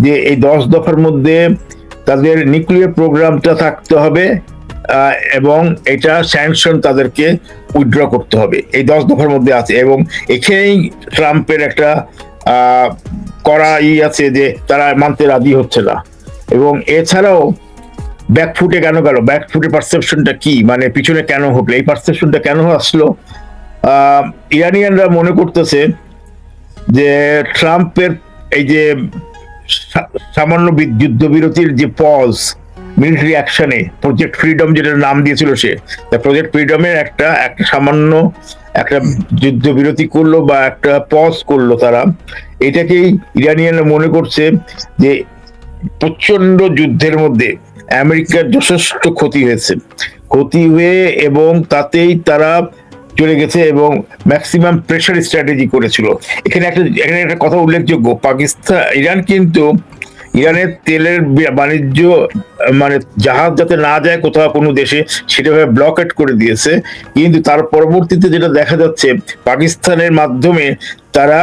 যে এই 10 দফার মধ্যে তাদের নিউক্লিয়ার প্রোগ্রামটা থাকতে হবে, এবং এটা স্যাংশন তাদেরকে উইথড্র করতে হবে, এই 10 দফার মধ্যে আছে। এবং এখানেই ট্রাম্পের একটা করা আছে যে তারা মানতে রাজি হচ্ছে না। এবং এছাড়াও ব্যাকফুটে কেন গেল, ব্যাকফুটের পারসেপশনটা কি, মানে পিছনে কেন হলো, এই পারসেপশনটা কেন আসলো? ইরানিয়ানরা মনে করতেছে যে ট্রাম্পের এই যে সামান্য যুদ্ধবিরতির যে পজ মিলিটারি অ্যাকশনে, প্রজেক্ট ফ্রিডম যেটা নাম দিয়েছিল সে, প্রজেক্ট ফ্রিডমের একটা সামান্য একটা যুদ্ধবিরতি করলো বা একটা পজ করলো তারা, এটাকেই ইরানিয়ানরা মনে করছে যে প্রচন্ড যুদ্ধের মধ্যে আমেরিকার যথেষ্ট ক্ষতি হয়ে এবং তাতেই তারা চলে গেছে এবং ম্যাক্সিমাম প্রেশার স্ট্র্যাটেজি করেছিল। এখানে একটা কথা উল্লেখযোগ্য, ইরান কিন্তু ইরানের তেলের বাণিজ্য, মানে জাহাজ যাতে না যায় কোথাও কোনো দেশে, সেটাভাবে ব্লকেট করে দিয়েছে। কিন্তু তার পরবর্তীতে যেটা দেখা যাচ্ছে, পাকিস্তানের মাধ্যমে তারা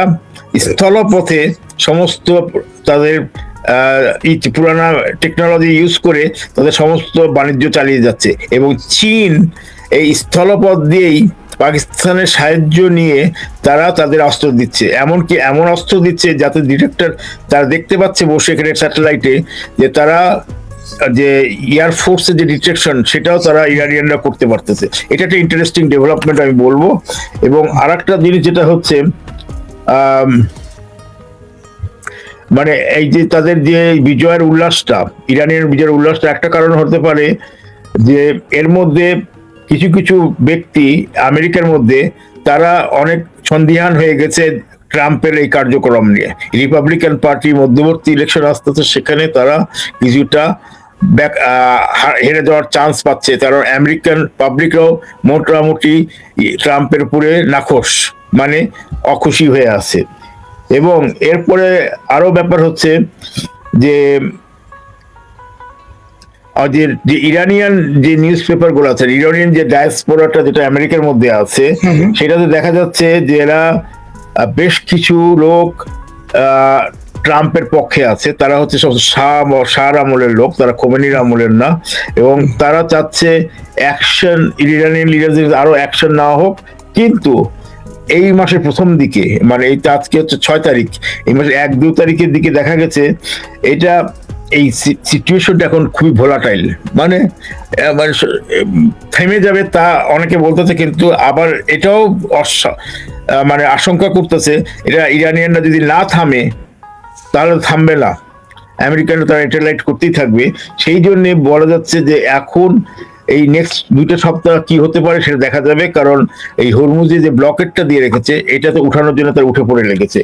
স্থলপথে সমস্ত তাদের পুরানা টেকনোলজি ইউজ করে তাদের সমস্ত বাণিজ্য চালিয়ে যাচ্ছে। এবং চীন এই স্থলপথ দিয়েই পাকিস্তানের সাহায্য নিয়ে তারা তাদের অস্ত্র দিচ্ছে, এমনকি এমন অস্ত্র দিচ্ছে যাতে ডিটেক্টর তারা দেখতে পাচ্ছে বসে এখানে স্যাটেলাইটে যে তারা যে এয়ারফোর্সের যে ডিটেকশন সেটাও তারা ইরানিয়ানরা করতে পারতেছে। এটা একটা ইন্টারেস্টিং ডেভেলপমেন্ট আমি বলবো। এবং আর একটা জিনিস যেটা হচ্ছে মানে এই যে তাদের যে বিজয়ের উল্লাসটা, ইরানের বিজয়ের উল্লাসটা একটা কারণ হতে পারে যে এর মধ্যে কিছু কিছু ব্যক্তি আমেরিকার মধ্যে তারা অনেক সন্দিহান হয়ে গেছে ট্রাম্পের এই কার্যক্রম নিয়ে। রিপাবলিকান পার্টি মধ্যবর্তী ইলেকশন আসতেছে, সেখানে তারা কিছুটা হেরে যাওয়ার চান্স পাচ্ছে, কারণ আমেরিকান পাবলিকরাও মোটামুটি ট্রাম্পের উপরে নাখোশ, মানে অখুশি হয়ে আছে। এবং এরপরে আরো ব্যাপার হচ্ছে যে যে ইরানিয়ান যে নিউজ পেপার গুলো আছে, ইরানিয়ান যে ডায়াসপোরাটা যেটা আমেরিকার মধ্যে আছে, সেটাতে দেখা যাচ্ছে যে এরা বেশ কিছু লোক ট্রাম্পের পক্ষে আছে। তারা হচ্ছে সব শাহ আমলের লোক, তারা খোমেনির আমলের না। এবং তারা চাচ্ছে অ্যাকশন, ইরানিয়ান লিডারদের আরো অ্যাকশন নেওয়া হোক। কিন্তু এই মাসের প্রথম দিকে, মানে এই আজকে হচ্ছে 6 তারিখ, এই মাসের 1-2 তারিখের দিকে দেখা গেছে এটা এই সিচুয়েশনটা এখন খুবই ভোলাটাইল, মানে থেমে যাবে তা অনেকে বলতেছে, কিন্তু আবার এটাও মানে আশঙ্কা করতেছে এটা ইরানিয়ানরা যদি না থামে তাহলে থামবে না, আমেরিকানরা তারা এটালাইট করতেই থাকবে। সেই জন্য বলা যাচ্ছে যে এখন এই নেক্সট 2টা সপ্তাহ কি হতে পারে সেটা দেখা যাবে, কারণ এই হরমুজে যে ব্লকেটটা দিয়ে রেখেছে এটা তো উঠানোর জন্য তারা উঠে পড়ে লেগেছে।